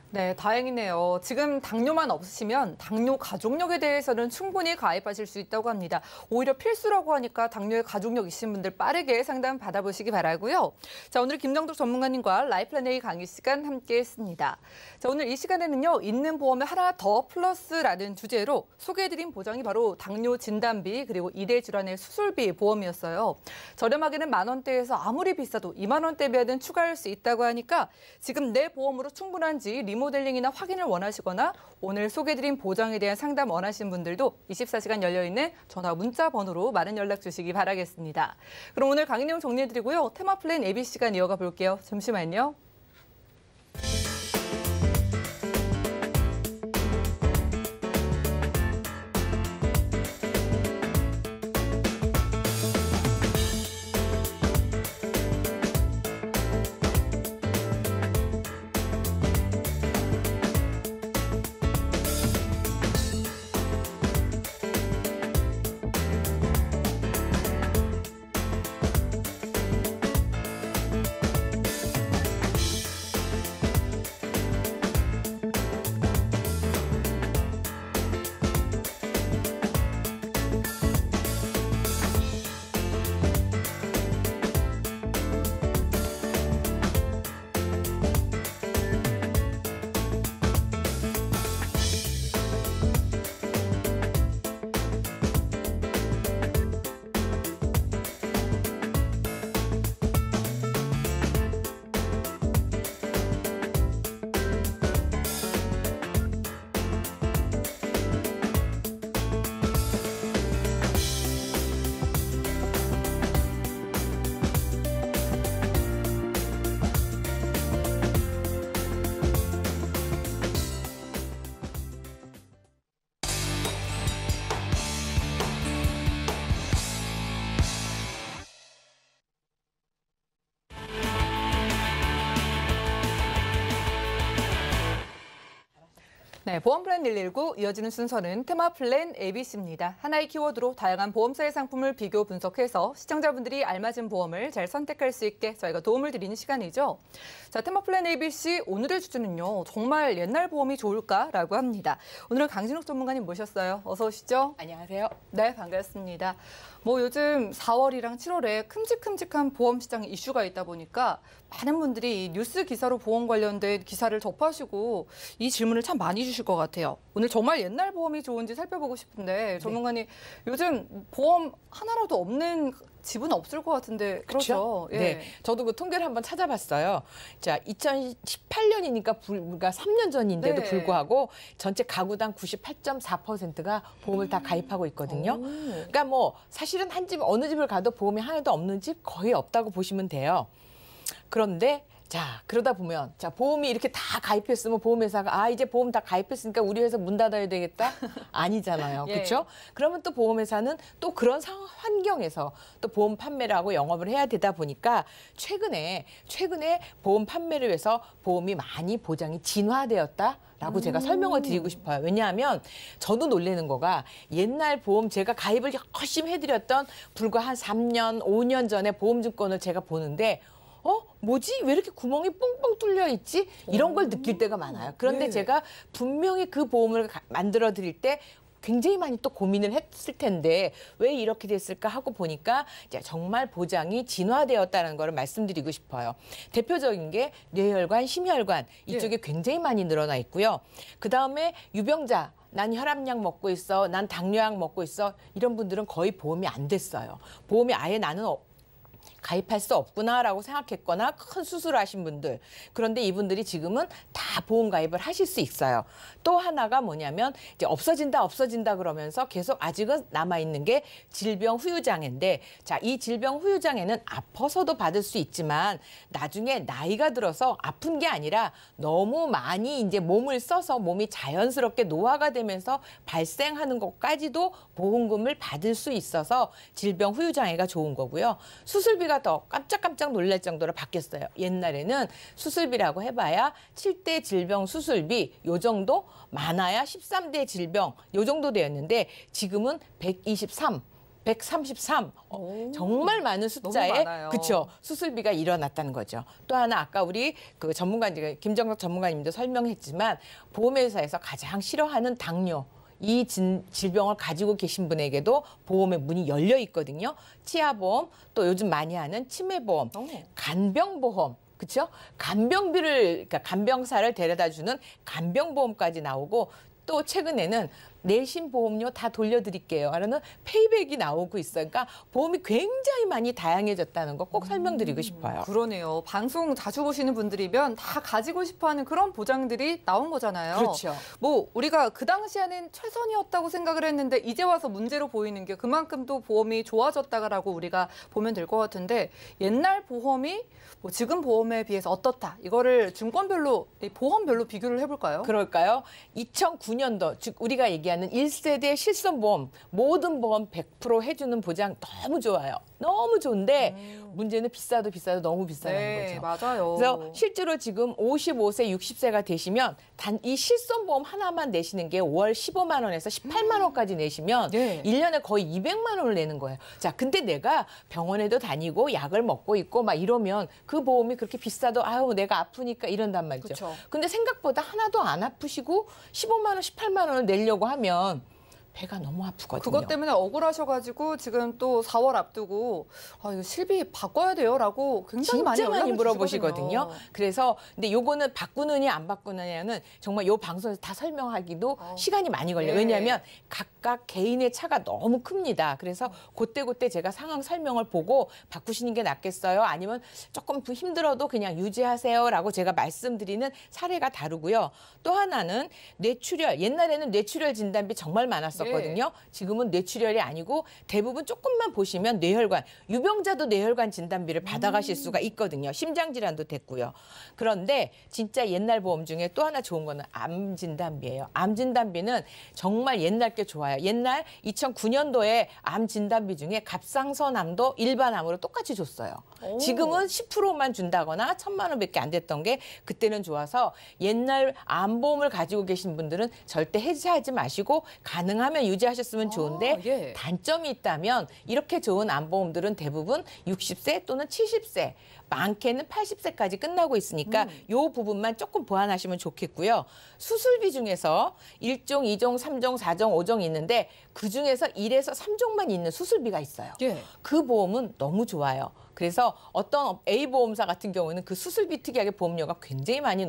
네, 다행이네요. 지금 당뇨만 없으시면 당뇨 가족력에 대해서는 충분히 가입하실 수 있다고 합니다. 오히려 필수라고 하니까 당뇨에 가족력 있으신 분들 빠르게 상담 받아보시기 바라고요. 자, 오늘 김정덕 전문가님과 라이플랜 A 강의 시간 함께했습니다. 자, 오늘 이 시간에는요. 있는 보험에 하나 더 플러스라는 주제로 소개해드린 보장이 바로 당뇨 진단비 그리고 이대 질환의 수술비 보험이었어요. 저렴하게는 10,000원대에서 아무리 비싸도 20,000원대면은 추가할 수 있다고 하니까 지금 내 보험으로 충분한지 리모델링이나 확인을 원하시거나 오늘 소개해드린 보장에 대한 상담 원하시는 분들도 24시간 열려있는 전화 문자 번호로 많은 연락 주시기 바라겠습니다. 그럼 오늘 강의 내용 정리해드리고요. 테마 플랜 AB 시간 이어가 볼게요. 잠시만요. 네, 보험 플랜 119 이어지는 순서는 테마 플랜 ABC입니다. 하나의 키워드로 다양한 보험사의 상품을 비교 분석해서 시청자분들이 알맞은 보험을 잘 선택할 수 있게 저희가 도움을 드리는 시간이죠. 자, 테마 플랜 ABC 오늘의 주제는요. 정말 옛날 보험이 좋을까라고 합니다. 오늘은 강진욱 전문가님 모셨어요. 어서 오시죠. 안녕하세요. 네, 반갑습니다. 뭐 요즘 4월이랑 7월에 큼직큼직한 보험 시장 이슈가 있다 보니까 많은 분들이 이 뉴스 기사로 보험 관련된 기사를 접하시고 이 질문을 참 많이 주시더라고요. 주실 것 같아요. 오늘 정말 옛날 보험이 좋은지 살펴보고 싶은데 전문가님 요즘 보험 하나라도 없는 집은 없을 것 같은데 그렇죠? 예. 네, 저도 그 통계를 한번 찾아봤어요. 자, 2018년이니까 불과 3년 전인데도 네. 불구하고 전체 가구당 98.4%가 보험을 다 가입하고 있거든요. 그러니까 뭐 사실은 한 집 어느 집을 가도 보험이 하나도 없는 집 거의 없다고 보시면 돼요. 그런데 자, 그러다 보면 자, 보험이 이렇게 다 가입했으면 보험회사가 이제 보험 다 가입했으니까 우리 회사 문 닫아야 되겠다? 아니잖아요. 예. 그렇죠? 그러면 또 보험회사는 또 그런 환경에서 또 보험 판매를 하고 영업을 해야 되다 보니까 최근에 보험 판매를 위해서 보험이 많이 보장이 진화되었다라고 제가 설명을 드리고 싶어요. 왜냐하면 저도 놀라는 거가 옛날 보험 제가 가입을 열심히 해드렸던 불과 한 3년, 5년 전에 보험증권을 제가 보는데 뭐지? 왜 이렇게 구멍이 뻥뻥 뚫려 있지? 이런 걸 느낄 때가 많아요. 그런데 네. 제가 분명히 그 보험을 만들어 드릴 때 굉장히 많이 또 고민을 했을 텐데 왜 이렇게 됐을까 하고 보니까 이제 정말 보장이 진화되었다는 걸 말씀드리고 싶어요. 대표적인 게 뇌혈관, 심혈관 이쪽에 굉장히 많이 늘어나 있고요. 그다음에 유병자 난 혈압약 먹고 있어, 난 당뇨약 먹고 있어 이런 분들은 거의 보험이 안 됐어요. 보험이 아예 나는 가입할 수 없구나라고 생각했거나 큰 수술을 하신 분들. 그런데 이분들이 지금은 다 보험 가입을 하실 수 있어요. 또 하나가 뭐냐면 이제 없어진다 그러면서 계속 아직은 남아있는 게 질병 후유장애인데 자, 이 질병 후유장애는 아파서도 받을 수 있지만 나중에 나이가 들어서 아픈 게 아니라 너무 많이 이제 몸을 써서 몸이 자연스럽게 노화가 되면서 발생하는 것까지도 보험금을 받을 수 있어서 질병 후유장애가 좋은 거고요. 수술비가 더 깜짝깜짝 놀랄 정도로 바뀌었어요. 옛날에는 수술비라고 해봐야 7대 질병 수술비 요 정도 많아야 13대 질병 요 정도 되었는데 지금은 123 133 정말 많은 숫자의 그쵸 수술비가 일어났다는 거죠. 또 하나 아까 우리 그 김정석 전문가님도 설명했지만 보험회사에서 가장 싫어하는 당뇨 이 질병을 가지고 계신 분에게도 보험의 문이 열려 있거든요. 치아보험, 또 요즘 많이 하는 치매보험, 간병보험, 그렇죠? 그러니까 간병사를 데려다주는 간병보험까지 나오고 또 최근에는 내신 보험료 다 돌려드릴게요. 라는 페이백이 나오고 있어요. 그러니까 보험이 굉장히 많이 다양해졌다는 거 꼭 설명드리고 싶어요. 그러네요. 방송 자주 보시는 분들이면 다 가지고 싶어하는 그런 보장들이 나온 거잖아요. 그렇죠. 뭐 우리가 그 당시에는 최선이었다고 생각을 했는데 이제 와서 문제로 보이는 게 그만큼 또 보험이 좋아졌다라고 우리가 보면 될 것 같은데 옛날 보험이 뭐 지금 보험에 비해서 어떻다. 이거를 증권별로, 보험별로 비교를 해볼까요? 그럴까요? 2009년도, 즉 우리가 얘기하는 1세대 실손보험, 모든 보험 100% 해주는 보장 너무 좋아요. 너무 좋은데 문제는 비싸도 너무 비싸다는 거죠. 맞아요. 그래서 실제로 지금 55세, 60세가 되시면 단 이 실손보험 하나만 내시는 게 월 15만 원에서 18만 원까지 내시면 네. 1년에 거의 200만 원을 내는 거예요. 자, 근데 내가 병원에도 다니고 약을 먹고 있고 막 이러면 그 보험이 그렇게 비싸도 아유 내가 아프니까 이런단 말이죠. 그쵸. 근데 생각보다 하나도 안 아프시고 15만 원, 18만 원을 내려고 하면 배가 너무 아프거든요. 그것 때문에 억울하셔가지고 지금 또 4월 앞두고 이거 실비 바꿔야 돼요라고 굉장히 많이 진짜 많이 연락을 물어보시거든요. 주시거든요. 그래서 근데 요거는 바꾸느냐 안 바꾸느냐는 정말 요 방송에서 다 설명하기도 시간이 많이 걸려요. 네. 왜냐하면 각각 개인의 차가 너무 큽니다. 그래서 그때 제가 상황 설명을 보고 바꾸시는 게 낫겠어요? 아니면 조금 힘들어도 그냥 유지하세요라고 제가 말씀드리는 사례가 다르고요. 또 하나는 뇌출혈. 옛날에는 뇌출혈 진단비 정말 많았었거든요. 지금은 뇌출혈이 아니고 대부분 조금만 보시면 뇌혈관, 유병자도 뇌혈관 진단비를 받아가실 수가 있거든요. 심장질환도 됐고요. 그런데 진짜 옛날 보험 중에 또 하나 좋은 거는 암 진단비예요. 암 진단비는 정말 옛날 게 좋아요. 옛날 2009년도에 암 진단비 중에 갑상선암도 일반암으로 똑같이 줬어요. 지금은 10%만 준다거나 1,000만 원밖에 안 됐던 게 그때는 좋아서 옛날 암보험을 가지고 계신 분들은 절대 해지하지 마시고 가능하면 유지하셨으면 좋은데 단점이 있다면 이렇게 좋은 암보험들은 대부분 60세 또는 70세 많게는 80세까지 끝나고 있으니까 요 부분만 조금 보완하시면 좋겠고요. 수술비 중에서 1종, 2종, 3종, 4종, 5종 있는데 그중에서 1에서 3종만 있는 수술비가 있어요. 그 보험은 너무 좋아요. 그래서 어떤 A보험사 같은 경우는 그 수술비 특약의 보험료가 굉장히 많이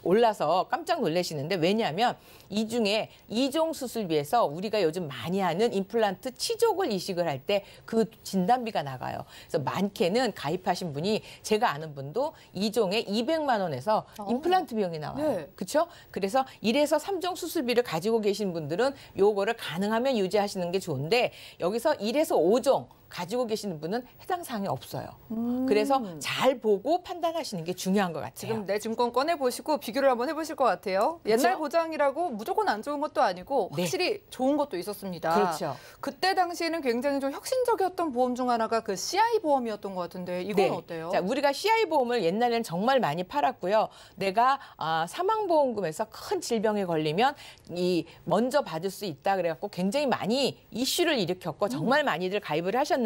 올라서 깜짝 놀라시는데 왜냐하면 이 중에 2종 수술비에서 우리가 요즘 많이 하는 임플란트 치족을 이식을 할 때 그 진단비가 나가요. 그래서 많게는 가입하신 분이 제가 아는 분도 2종에 200만 원에서 임플란트 비용이 나와요. 네. 그렇죠? 그래서 1에서 3종 수술비를 가지고 계신 분들은 요거를 가능하면 유지하시는 게 좋은데 여기서 1에서 5종 가지고 계시는 분은 해당 사항이 없어요. 그래서 잘 보고 판단하시는 게 중요한 것 같아요. 지금 내 증권 꺼내보시고 비교를 한번 해보실 것 같아요. 그렇죠? 옛날 보장이라고 무조건 안 좋은 것도 아니고 네. 확실히 좋은 것도 있었습니다. 그렇죠. 그때 당시에는 굉장히 좀 혁신적이었던 보험 중 하나가 그 CI 보험이었던 것 같은데 이건 네. 어때요? 자, 우리가 CI 보험을 옛날에는 정말 많이 팔았고요. 내가 사망보험금에서 큰 질병에 걸리면 먼저 받을 수 있다 그래갖고 굉장히 많이 이슈를 일으켰고 정말 많이들 가입을 하셨는데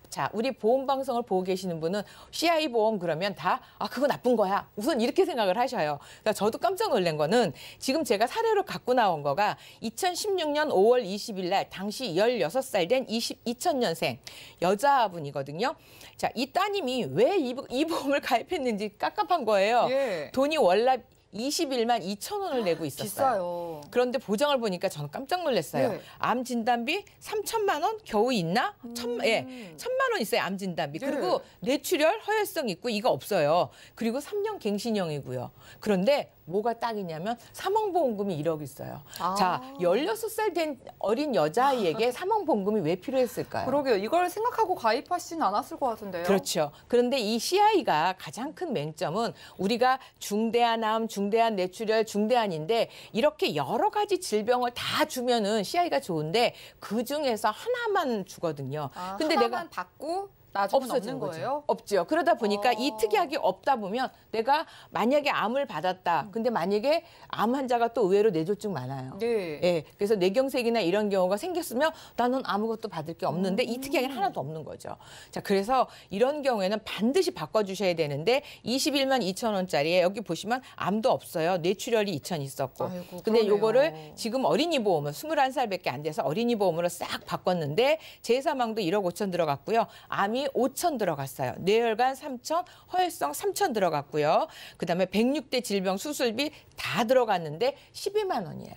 자, 우리 보험 방송을 보고 계시는 분은 CI 보험 그러면 다 그거 나쁜 거야. 우선 이렇게 생각을 하셔요. 그러니까 저도 깜짝 놀란 거는 지금 제가 사례로 갖고 나온 거가 2016년 5월 20일 날 당시 16살 된 2000년생 여자분이거든요. 자, 이 따님이 왜 이 보험을 가입했는지 깝깝한 거예요. 예. 돈이 월납 21만 2천 원을 내고 있었어요. 비싸요. 그런데 보장을 보니까 저는 깜짝 놀랐어요. 네. 암 진단비 3천만 원 겨우 있나? 1,000만 원 있어요. 암 진단비. 네. 그리고 뇌출혈 허혈성 있고 이거 없어요. 그리고 3년 갱신형이고요. 그런데 뭐가 딱이냐면 사망보험금이 1억 있어요. 자, 16살 된 어린 여자아이에게 사망보험금이 왜 필요했을까요? 그러게요. 이걸 생각하고 가입하시진 않았을 것 같은데요. 그렇죠. 그런데 이 CI가 가장 큰 맹점은 우리가 중대한 암, 중대한 뇌출혈, 중대한인데 이렇게 여러 가지 질병을 다 주면은 CI가 좋은데 그 중에서 하나만 주거든요. 근데 하나만 받고 나중에 없는 거예요? 없죠. 그러다 보니까 이 특약이 없다 보면 내가 만약에 암을 받았다. 근데 만약에 암 환자가 또 의외로 뇌졸중 많아요. 네. 예, 그래서 뇌경색이나 이런 경우가 생겼으면 나는 아무것도 받을 게 없는데 이 특약에는 하나도 없는 거죠. 자, 그래서 이런 경우에는 반드시 바꿔주셔야 되는데 21만 2천 원짜리에 여기 보시면 암도 없어요. 뇌출혈이 2천 있었고. 아이고, 근데 그러네요. 요거를 지금 어린이 보험은 21살밖에 안 돼서 어린이 보험으로 싹 바꿨는데 재사망도 1억 5천 들어갔고요. 암이 5천 들어갔어요. 뇌혈관 3천, 허혈성 3천 들어갔고요. 그다음에 106대 질병 수술비 다 들어갔는데 12만 원이에요.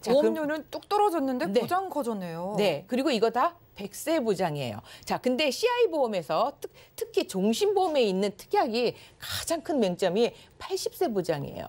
자, 보험료는 뚝 떨어졌는데 네. 보장 커졌네요. 네, 그리고 이거 다 100세 보장이에요. 자, 근데 CI 보험에서 특히 종신보험에 있는 특약이 가장 큰 맹점이 80세 보장이에요.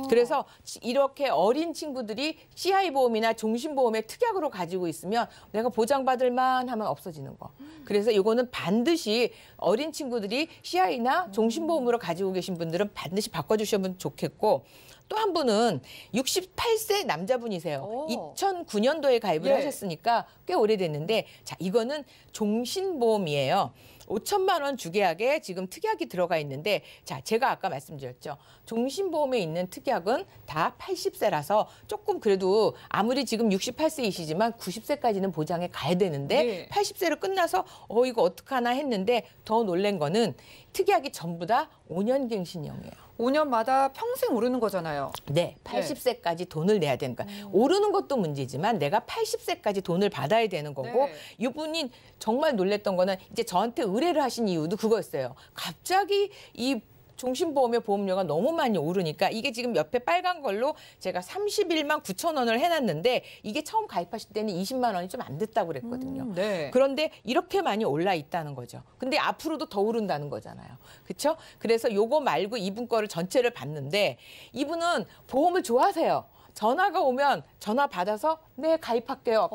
그래서 이렇게 어린 친구들이 CI 보험이나 종신보험의 특약으로 가지고 있으면 내가 보장받을 만하면 없어지는 거. 그래서 이거는 반드시 어린 친구들이 CI나 종신보험으로 가지고 계신 분들은 반드시 바꿔주시면 좋겠고 또 한 분은 68세 남자분이세요. 2009년도에 가입을 하셨으니까 꽤 오래됐는데 자, 이거는 종신보험이에요. 5천만 원 주계약에 지금 특약이 들어가 있는데 자, 제가 아까 말씀드렸죠. 종신보험에 있는 특약은 다 80세라서 조금 그래도 아무리 지금 68세이시지만 90세까지는 보장에 가야 되는데 80세로 끝나서 이거 어떡하나 했는데 더 놀란 거는 특약이 전부 다 5년 갱신형이에요. 5년마다 평생 오르는 거잖아요. 네, 80세까지 돈을 내야 되는 거야. 오르는 것도 문제지만 내가 80세까지 돈을 받아야 되는 거고 이분이 정말 놀랬던 거는 이제 저한테 의뢰를 하신 이유도 그거였어요. 갑자기 이 종신보험의 보험료가 너무 많이 오르니까 이게 지금 옆에 빨간 걸로 제가 31만 9천 원을 해놨는데 이게 처음 가입하실 때는 20만 원이 좀 안 됐다고 그랬거든요. 그런데 이렇게 많이 올라 있다는 거죠. 근데 앞으로도 더 오른다는 거잖아요. 그렇죠? 그래서 요거 말고 이분 거를 전체를 봤는데 이분은 보험을 좋아하세요. 전화가 오면 전화 받아서 네, 가입할게요.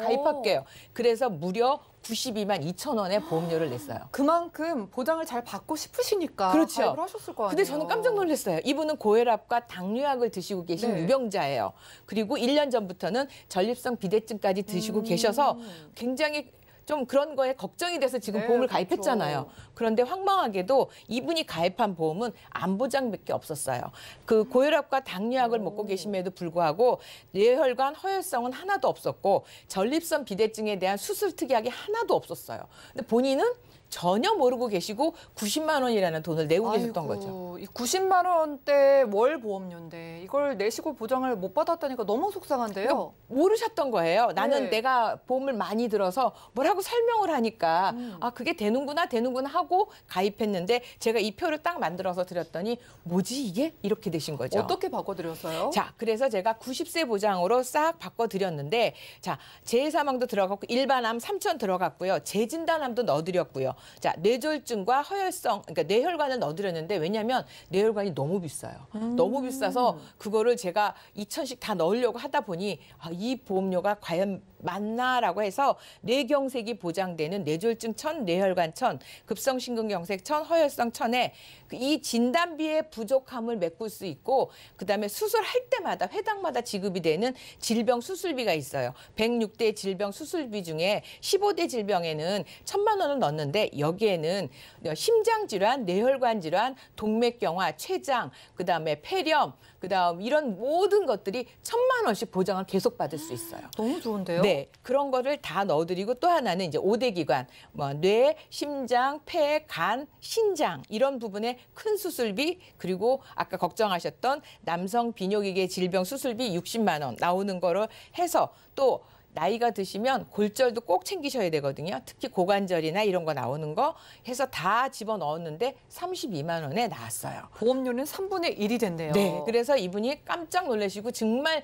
그래서 무려 92만 2천 원의 보험료를 냈어요. 그만큼 보장을 잘 받고 싶으시니까 그렇죠. 가입을 하셨을 거 아니에요. 근데 저는 깜짝 놀랐어요. 이분은 고혈압과 당뇨약을 드시고 계신 유병자예요. 그리고 1년 전부터는 전립선 비대증까지 드시고 계셔서 굉장히 좀 그런 거에 걱정이 돼서 지금 보험을 가입했잖아요. 그런데 황망하게도 이분이 가입한 보험은 암 보장밖에 없었어요. 그 고혈압과 당뇨약을 먹고 계심에도 불구하고 뇌혈관 허혈성은 하나도 없었고 전립선 비대증에 대한 수술 특약이 하나도 없었어요. 근데 본인은 전혀 모르고 계시고 90만 원이라는 돈을 내고 계셨던 거죠. 이 90만 원대 월 보험료인데 이걸 내시고 보장을 못 받았다니까 너무 속상한데요. 모르셨던 거예요. 나는 네. 내가 보험을 많이 들어서 뭐라고 설명을 하니까 아 그게 되는구나 하고 가입했는데 제가 이 표를 딱 만들어서 드렸더니 뭐지 이게? 이렇게 되신 거죠. 어떻게 바꿔드렸어요? 자, 그래서 제가 90세 보장으로 싹 바꿔드렸는데 자, 재해사망도 들어갔고 일반암 3천 들어갔고요. 재진단암도 넣어드렸고요. 자, 뇌졸중과 허혈성, 그러니까 뇌혈관을 넣어드렸는데 왜냐하면 뇌혈관이 너무 비싸요. 너무 비싸서 그거를 제가 2천씩 다 넣으려고 하다 보니 아, 이 보험료가 과연 맞나라고 해서 뇌경색이 보장되는 뇌졸중 1,000, 뇌혈관 1,000, 급성심근경색 1,000, 허혈성 1,000에 이 진단비의 부족함을 메꿀 수 있고 그다음에 수술할 때마다 회당마다 지급이 되는 질병 수술비가 있어요. 106대 질병 수술비 중에 15대 질병에는 1,000만 원을 넣었는데 여기에는 심장질환, 뇌혈관 질환, 동맥경화, 췌장, 그다음에 폐렴, 그다음 이런 모든 것들이 1,000만 원씩 보장을 계속 받을 수 있어요. 너무 좋은데요? 네, 그런 거를 다 넣어드리고 또 하나는 이제 5대 기관, 뭐 뇌, 심장, 폐, 간, 신장 이런 부분에 큰 수술비 그리고 아까 걱정하셨던 남성 비뇨기계 질병 수술비 60만 원 나오는 거를 해서 또 나이가 드시면 골절도 꼭 챙기셔야 되거든요. 특히 고관절이나 이런 거 나오는 거 해서 다 집어넣었는데 32만 원에 나왔어요. 보험료는 3분의 1이 됐네요. 네, 그래서 이분이 깜짝 놀라시고 정말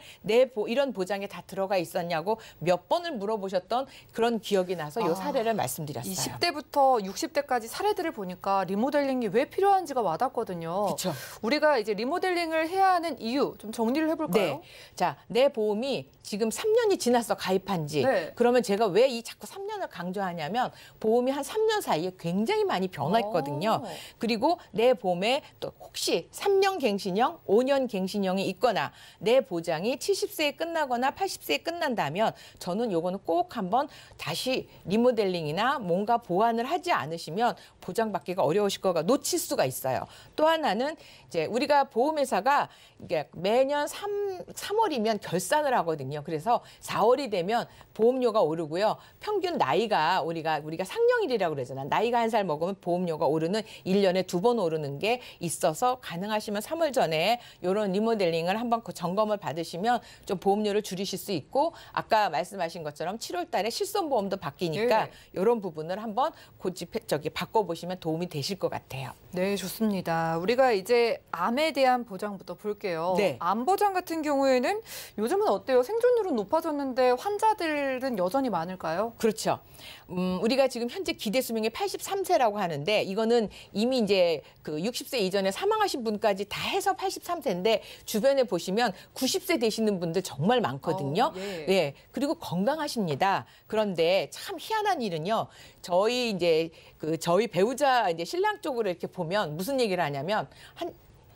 이런 보장에 다 들어가 있었냐고 몇 번을 물어보셨던 그런 기억이 나서 이 사례를 말씀드렸어요. 20대부터 60대까지 사례들을 보니까 리모델링이 왜 필요한지가 와닿거든요. 그렇죠. 우리가 이제 리모델링을 해야 하는 이유 좀 정리를 해볼까요? 네. 자, 내 보험이 지금 3년이 지났어 가입한 지. 네. 그러면 제가 왜 이 자꾸 3년을 강조하냐면 보험이 한 3년 사이에 굉장히 많이 변화했거든요. 그리고 내 보험에 또 혹시 3년 갱신형, 5년 갱신형이 있거나 내 보장이 70세에 끝나거나 80세에 끝난다면 저는 요거는 꼭 한번 다시 리모델링이나 뭔가 보완을 하지 않으시면 보장받기가 어려우실 거가 놓칠 수가 있어요. 또 하나는 이제 우리가 보험회사가 이게 매년 3월이면 결산을 하거든요. 그래서 4월이 되면 보험료가 오르고요. 평균 나이가 우리가 상령일이라고 그러잖아요. 나이가 한 살 먹으면 보험료가 오르는 1년에 2번 오르는 게 있어서 가능하시면 3월 전에 이런 리모델링을 한번 점검을 받으시면 좀 보험료를 줄이실 수 있고 아까 말씀하신 것처럼 7월 달에 실손보험도 바뀌니까 이런 부분을 한번 바꿔보시면 도움이 되실 것 같아요. 네, 좋습니다. 우리가 이제 암에 대한 보장부터 볼게요. 네. 암 보장 같은 경우에는 요즘은 어때요? 생존율은 높아졌는데 환자들은 여전히 많을까요? 그렇죠. 우리가 지금 현재 기대 수명이 83세라고 하는데 이거는 이미 이제 그 60세 이전에 사망하신 분까지 다 해서 83세인데 주변에 보시면 90세 되시는 분들 정말 많거든요. 예. 그리고 건강하십니다. 그런데 참 희한한 일은요. 저희 배우자 이제 신랑 쪽으로 이렇게 보면 무슨 얘기를 하냐면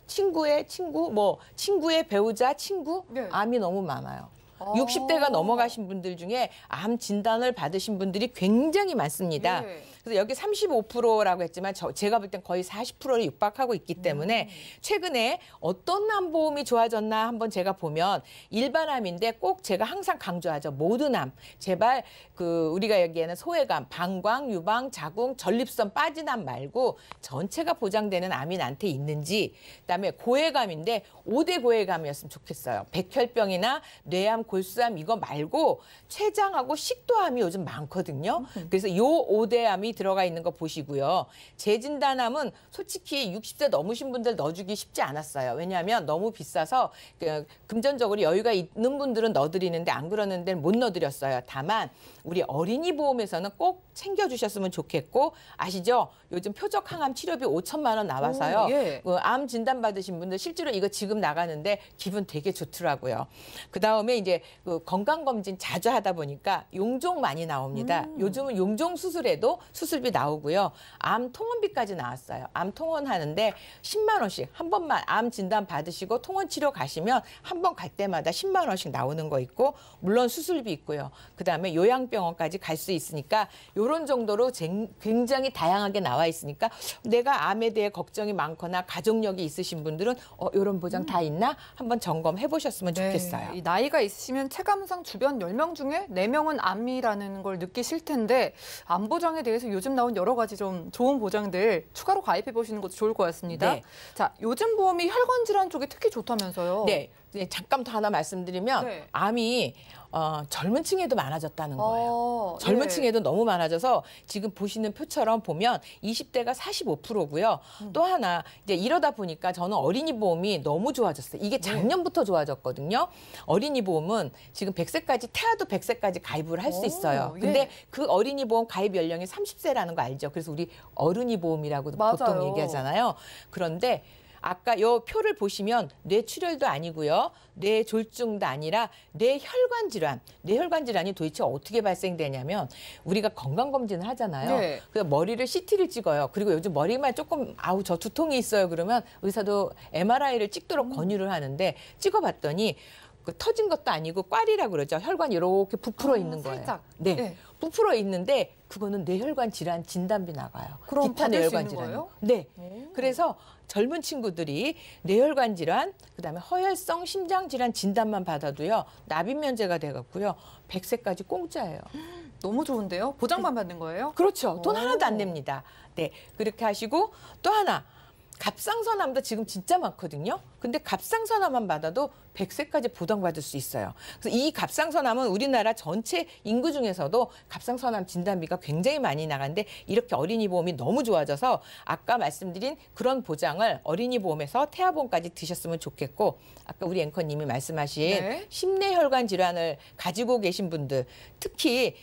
친구의 친구, 친구의 배우자 친구 암이 너무 많아요. 60대가 넘어가신 분들 중에 암 진단을 받으신 분들이 굉장히 많습니다. 그래서 여기 35%라고 했지만 제가 볼 땐 거의 40%를 육박하고 있기 때문에 최근에 어떤 암보험이 좋아졌나 한번 제가 보면 일반암인데 꼭 제가 항상 강조하죠. 모든 암. 제발 우리가 여기에는 소외감, 방광, 유방, 자궁, 전립선 빠진 암 말고 전체가 보장되는 암이 나한테 있는지 그다음에 고해감인데 5대 고해감이었으면 좋겠어요. 백혈병이나 뇌암, 골수암 이거 말고 췌장하고 식도암이 요즘 많거든요. 그래서 요 5대 암이 들어가 있는 거 보시고요. 재진단암은 솔직히 60세 넘으신 분들 넣어주기 쉽지 않았어요. 왜냐하면 너무 비싸서 금전적으로 여유가 있는 분들은 넣어드리는데 안 그러는 데는 못 넣어드렸어요. 다만 우리 어린이 보험에서는 꼭 챙겨주셨으면 좋겠고 아시죠? 요즘 표적 항암 치료비 5천만 원 나와서요. 암 진단 받으신 분들 실제로 이거 지금 나가는데 기분 되게 좋더라고요. 그다음에 이제 건강검진 자주 하다 보니까 용종 많이 나옵니다. 요즘은 용종 수술에도 수술비 나오고요. 암 통원비까지 나왔어요. 암 통원하는데 10만 원씩 한 번만 암 진단 받으시고 통원 치료 가시면 한 번 갈 때마다 10만 원씩 나오는 거 있고 물론 수술비 있고요. 그다음에 요양병원까지 갈 수 있으니까 이런 정도로 굉장히 다양하게 나와 있으니까 내가 암에 대해 걱정이 많거나 가족력이 있으신 분들은 이런 보장 다 있나 한번 점검해 보셨으면 좋겠어요. 이 나이가 있으시면 체감상 주변 10명 중에 4명은 암이라는 걸 느끼실 텐데 암 보장에 대해서 그래서 요즘 나온 여러 가지 좀 좋은 보장들 추가로 가입해 보시는 것도 좋을 것 같습니다. 네. 자, 요즘 보험이 혈관 질환 쪽에 특히 좋다면서요? 네. 잠깐 더 하나 말씀드리면 네. 암이 젊은 층에도 많아졌다는 거예요. 젊은 예. 층에도 너무 많아져서 지금 보시는 표처럼 보면 20대가 45%고요. 또 하나 이제 이러다 보니까 저는 어린이 보험이 너무 좋아졌어요. 이게 작년부터 좋아졌거든요. 어린이 보험은 지금 100세까지 태아도 100세까지 가입을 할 수 있어요. 근데 예. 그 어린이 보험 가입 연령이 30세라는 거 알죠? 그래서 우리 어른이 보험이라고도 맞아요. 보통 얘기하잖아요. 그런데 아까 요 표를 보시면 뇌출혈도 아니고요. 뇌졸중도 아니라 뇌혈관 질환. 뇌혈관 질환이 도대체 어떻게 발생되냐면 우리가 건강검진을 하잖아요. 네. 그래서 머리를 CT를 찍어요. 그리고 요즘 머리만 조금 아우 저 두통이 있어요. 그러면 의사도 MRI를 찍도록 권유를 하는데 찍어봤더니 그 터진 것도 아니고 꽈리라고 그러죠. 혈관이 이렇게 부풀어 있는 거예요. 살짝. 네. 네. 부풀어 있는데 그거는 뇌혈관 질환 진단비 나가요. 그럼 기타 받을 수 뇌혈관 있는 질환. 거예요? 네. 그래서 젊은 친구들이 뇌혈관 질환, 그다음에 허혈성 심장 질환 진단만 받아도요. 납입 면제가 돼 갖고요. 100세까지 공짜예요. 너무 좋은데요? 보장만 받는 거예요? 그렇죠. 돈 오. 하나도 안 냅니다. 네. 그렇게 하시고 또 하나 갑상선암도 지금 진짜 많거든요. 근데 갑상선암만 받아도 100세까지 보장받을 수 있어요. 그래서 이 갑상선암은 우리나라 전체 인구 중에서도 갑상선암 진단비가 굉장히 많이 나가는데 이렇게 어린이 보험이 너무 좋아져서 아까 말씀드린 그런 보장을 어린이 보험에서 태아보험까지 드셨으면 좋겠고 아까 우리 앵커님이 말씀하신 네. 심뇌혈관 질환을 가지고 계신 분들 특히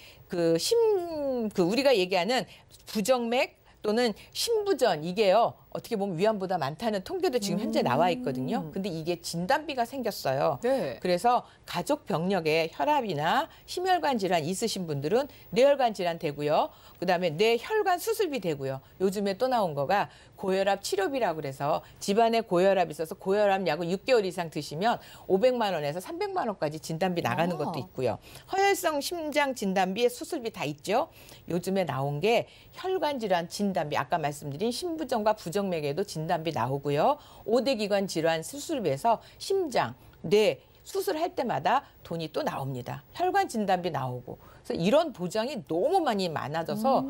우리가 얘기하는 부정맥 또는 심부전 이게요. 어떻게 보면 위암보다 많다는 통계도 지금 현재 나와 있거든요. 근데 이게 진단비가 생겼어요. 네. 그래서 가족 병력에 혈압이나 심혈관 질환 있으신 분들은 뇌혈관 질환 되고요. 그다음에 뇌혈관 수술비 되고요. 요즘에 또 나온 거가 고혈압 치료비라고 그래서 집안에 고혈압이 있어서 고혈압 약을 6개월 이상 드시면 500만 원에서 300만 원까지 진단비 나가는 것도 있고요. 허혈성 심장 진단비에 수술비 다 있죠. 요즘에 나온 게 혈관 질환 진단비 아까 말씀드린 심부전과 부정맥에도 진단비 나오고요. 5대 기관 질환 수술비에서 심장, 뇌 수술할 때마다 돈이 또 나옵니다. 혈관 진단비 나오고. 그래서 이런 보장이 너무 많이 많아져서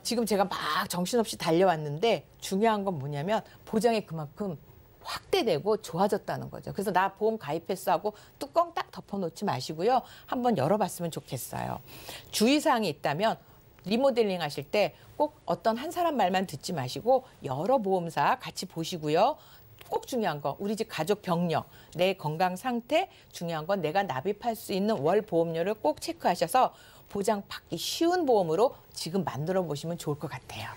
지금 제가 막 정신없이 달려왔는데 중요한 건 뭐냐면 보장이 그만큼 확대되고 좋아졌다는 거죠. 그래서 나 보험 가입했어 하고 뚜껑 딱 덮어놓지 마시고요. 한번 열어봤으면 좋겠어요. 주의사항이 있다면 리모델링 하실 때 꼭 어떤 한 사람 말만 듣지 마시고 여러 보험사 같이 보시고요. 꼭 중요한 거 우리 집 가족 병력, 내 건강 상태 중요한 건 내가 납입할 수 있는 월 보험료를 꼭 체크하셔서 보장 받기 쉬운 보험으로 지금 만들어 보시면 좋을 것 같아요.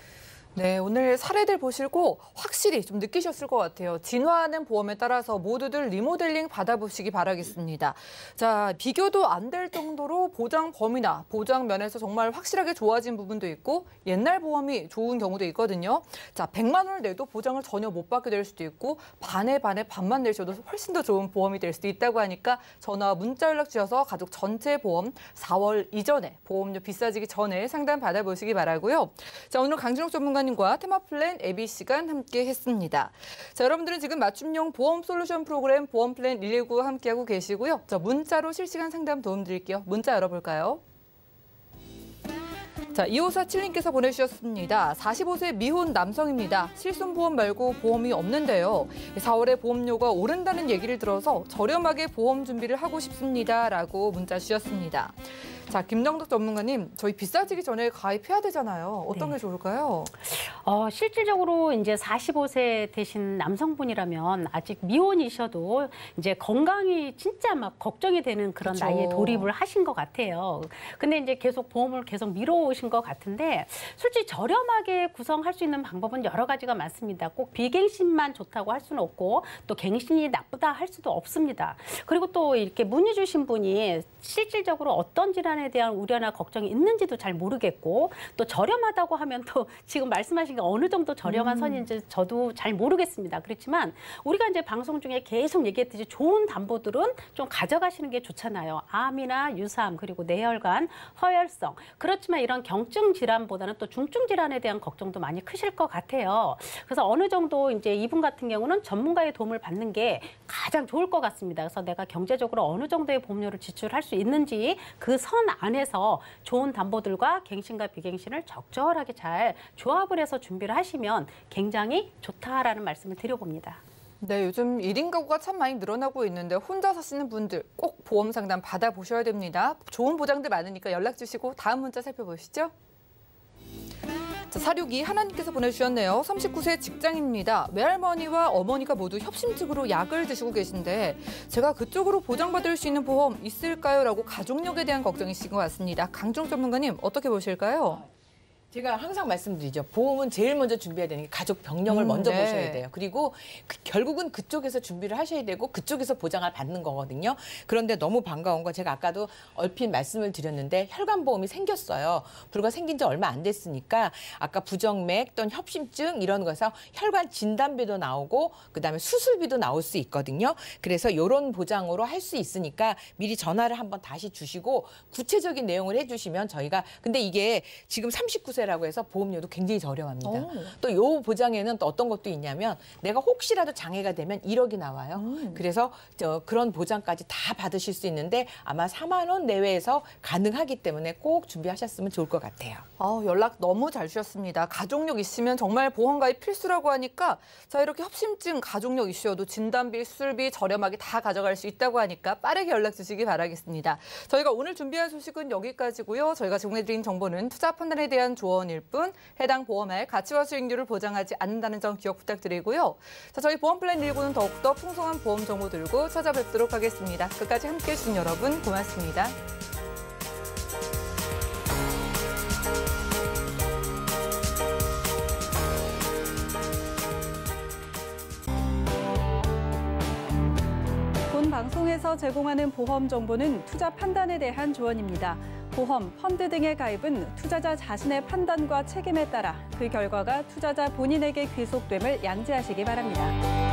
네, 오늘 사례들 보시고 확실히 좀 느끼셨을 것 같아요. 진화하는 보험에 따라서 모두들 리모델링 받아보시기 바라겠습니다. 자, 비교도 안 될 정도로 보장 범위나 보장 면에서 정말 확실하게 좋아진 부분도 있고 옛날 보험이 좋은 경우도 있거든요. 자, 100만 원을 내도 보장을 전혀 못 받게 될 수도 있고 반에 반만 내셔도 훨씬 더 좋은 보험이 될 수도 있다고 하니까 전화 문자 연락 주셔서 가족 전체 보험 4월 이전에 보험료 비싸지기 전에 상담 받아보시기 바라고요. 자, 오늘 강진욱 전문가님 과 테마플랜 예비 시간 함께 했습니다. 자, 여러분들은 지금 맞춤형 보험 솔루션 프로그램 보험플랜 119 함께하고 계시고요. 자, 문자로 실시간 상담 도움 드릴게요. 문자 열어볼까요? 자, 2547님께서 보내주셨습니다. 45세 미혼 남성입니다. 실손보험 말고 보험이 없는데요. 4월에 보험료가 오른다는 얘기를 들어서 저렴하게 보험 준비를 하고 싶습니다. 라고 문자 주셨습니다. 자, 김정덕 전문가님, 저희 비싸지기 전에 가입해야 되잖아요. 어떤 게 좋을까요? 실질적으로 이제 45세 되신 남성분이라면 아직 미혼이셔도 이제 건강이 진짜 막 걱정이 되는 그런 그쵸. 나이에 돌입을 하신 것 같아요. 근데 이제 계속 보험을 계속 미뤄오신 것 같은데 솔직히 저렴하게 구성할 수 있는 방법은 여러 가지가 많습니다. 꼭 비갱신만 좋다고 할 수는 없고 또 갱신이 나쁘다 할 수도 없습니다. 그리고 또 이렇게 문의 주신 분이 실질적으로 어떤 질환에 대한 우려나 걱정이 있는지도 잘 모르겠고 또 저렴하다고 하면 또 지금 말씀하신 가격이 어느 정도 저렴한 선인지 저도 잘 모르겠습니다. 그렇지만 우리가 이제 방송 중에 계속 얘기했듯이 좋은 담보들은 좀 가져가시는 게 좋잖아요. 암이나 유사암 그리고 뇌혈관, 허혈성. 그렇지만 이런 경증 질환보다는 또 중증 질환에 대한 걱정도 많이 크실 것 같아요. 그래서 어느 정도 이제 이분 같은 경우는 전문가의 도움을 받는 게 가장 좋을 것 같습니다. 그래서 내가 경제적으로 어느 정도의 보험료를 지출할 수 있는지 그 선 안에서 좋은 담보들과 갱신과 비갱신을 적절하게 잘 조합을 해서 준비를 하시면 굉장히 좋다라는 말씀을 드려봅니다. 네, 요즘 1인 가구가 참 많이 늘어나고 있는데 혼자 사시는 분들 꼭 보험 상담 받아보셔야 됩니다. 좋은 보장들 많으니까 연락 주시고 다음 문자 살펴보시죠. 자, 462 하나님께서 보내주셨네요. 39세 직장인입니다. 외할머니와 어머니가 모두 협심증으로 약을 드시고 계신데 제가 그쪽으로 보장받을 수 있는 보험 있을까요? 라고 가족력에 대한 걱정이신 것 같습니다. 강종 전문가님 어떻게 보실까요? 제가 항상 말씀드리죠. 보험은 제일 먼저 준비해야 되는 게 가족 병력을 먼저 네. 보셔야 돼요. 그리고 결국은 그쪽에서 준비를 하셔야 되고 그쪽에서 보장을 받는 거거든요. 그런데 너무 반가운 건 제가 아까도 얼핏 말씀을 드렸는데 혈관보험이 생겼어요. 불과 생긴 지 얼마 안 됐으니까 아까 부정맥 또는 협심증 이런 거에서 혈관 진단비도 나오고 그다음에 수술비도 나올 수 있거든요. 그래서 이런 보장으로 할 수 있으니까 미리 전화를 한번 다시 주시고 구체적인 내용을 해주시면 저희가 근데 이게 지금 39세 라고 해서 보험료도 굉장히 저렴합니다. 또 요 보장에는 또 어떤 것도 있냐면 내가 혹시라도 장애가 되면 1억이 나와요. 그래서 그런 보장까지 다 받으실 수 있는데 아마 4만 원 내외에서 가능하기 때문에 꼭 준비하셨으면 좋을 것 같아요. 연락 너무 잘 주셨습니다. 가족력 있으면 정말 보험 가입 필수라고 하니까 자 이렇게 협심증 가족력 이슈여도 진단비, 수술비 저렴하게 다 가져갈 수 있다고 하니까 빠르게 연락 주시기 바라겠습니다. 저희가 오늘 준비한 소식은 여기까지고요. 저희가 제공해드린 정보는 투자 판단에 대한 조언일 뿐 해당 보험의 가치와 수익률을 보장하지 않는다는 점 기억 부탁드리고요. 자, 저희 보험 플랜 1부는 더욱더 풍성한 보험 정보 들고 찾아뵙도록 하겠습니다. 끝까지 함께해 주신 여러분 고맙습니다. 본 방송에서 제공하는 보험 정보는 투자 판단에 대한 조언입니다. 보험, 펀드 등의 가입은 투자자 자신의 판단과 책임에 따라 그 결과가 투자자 본인에게 귀속됨을 양지하시기 바랍니다.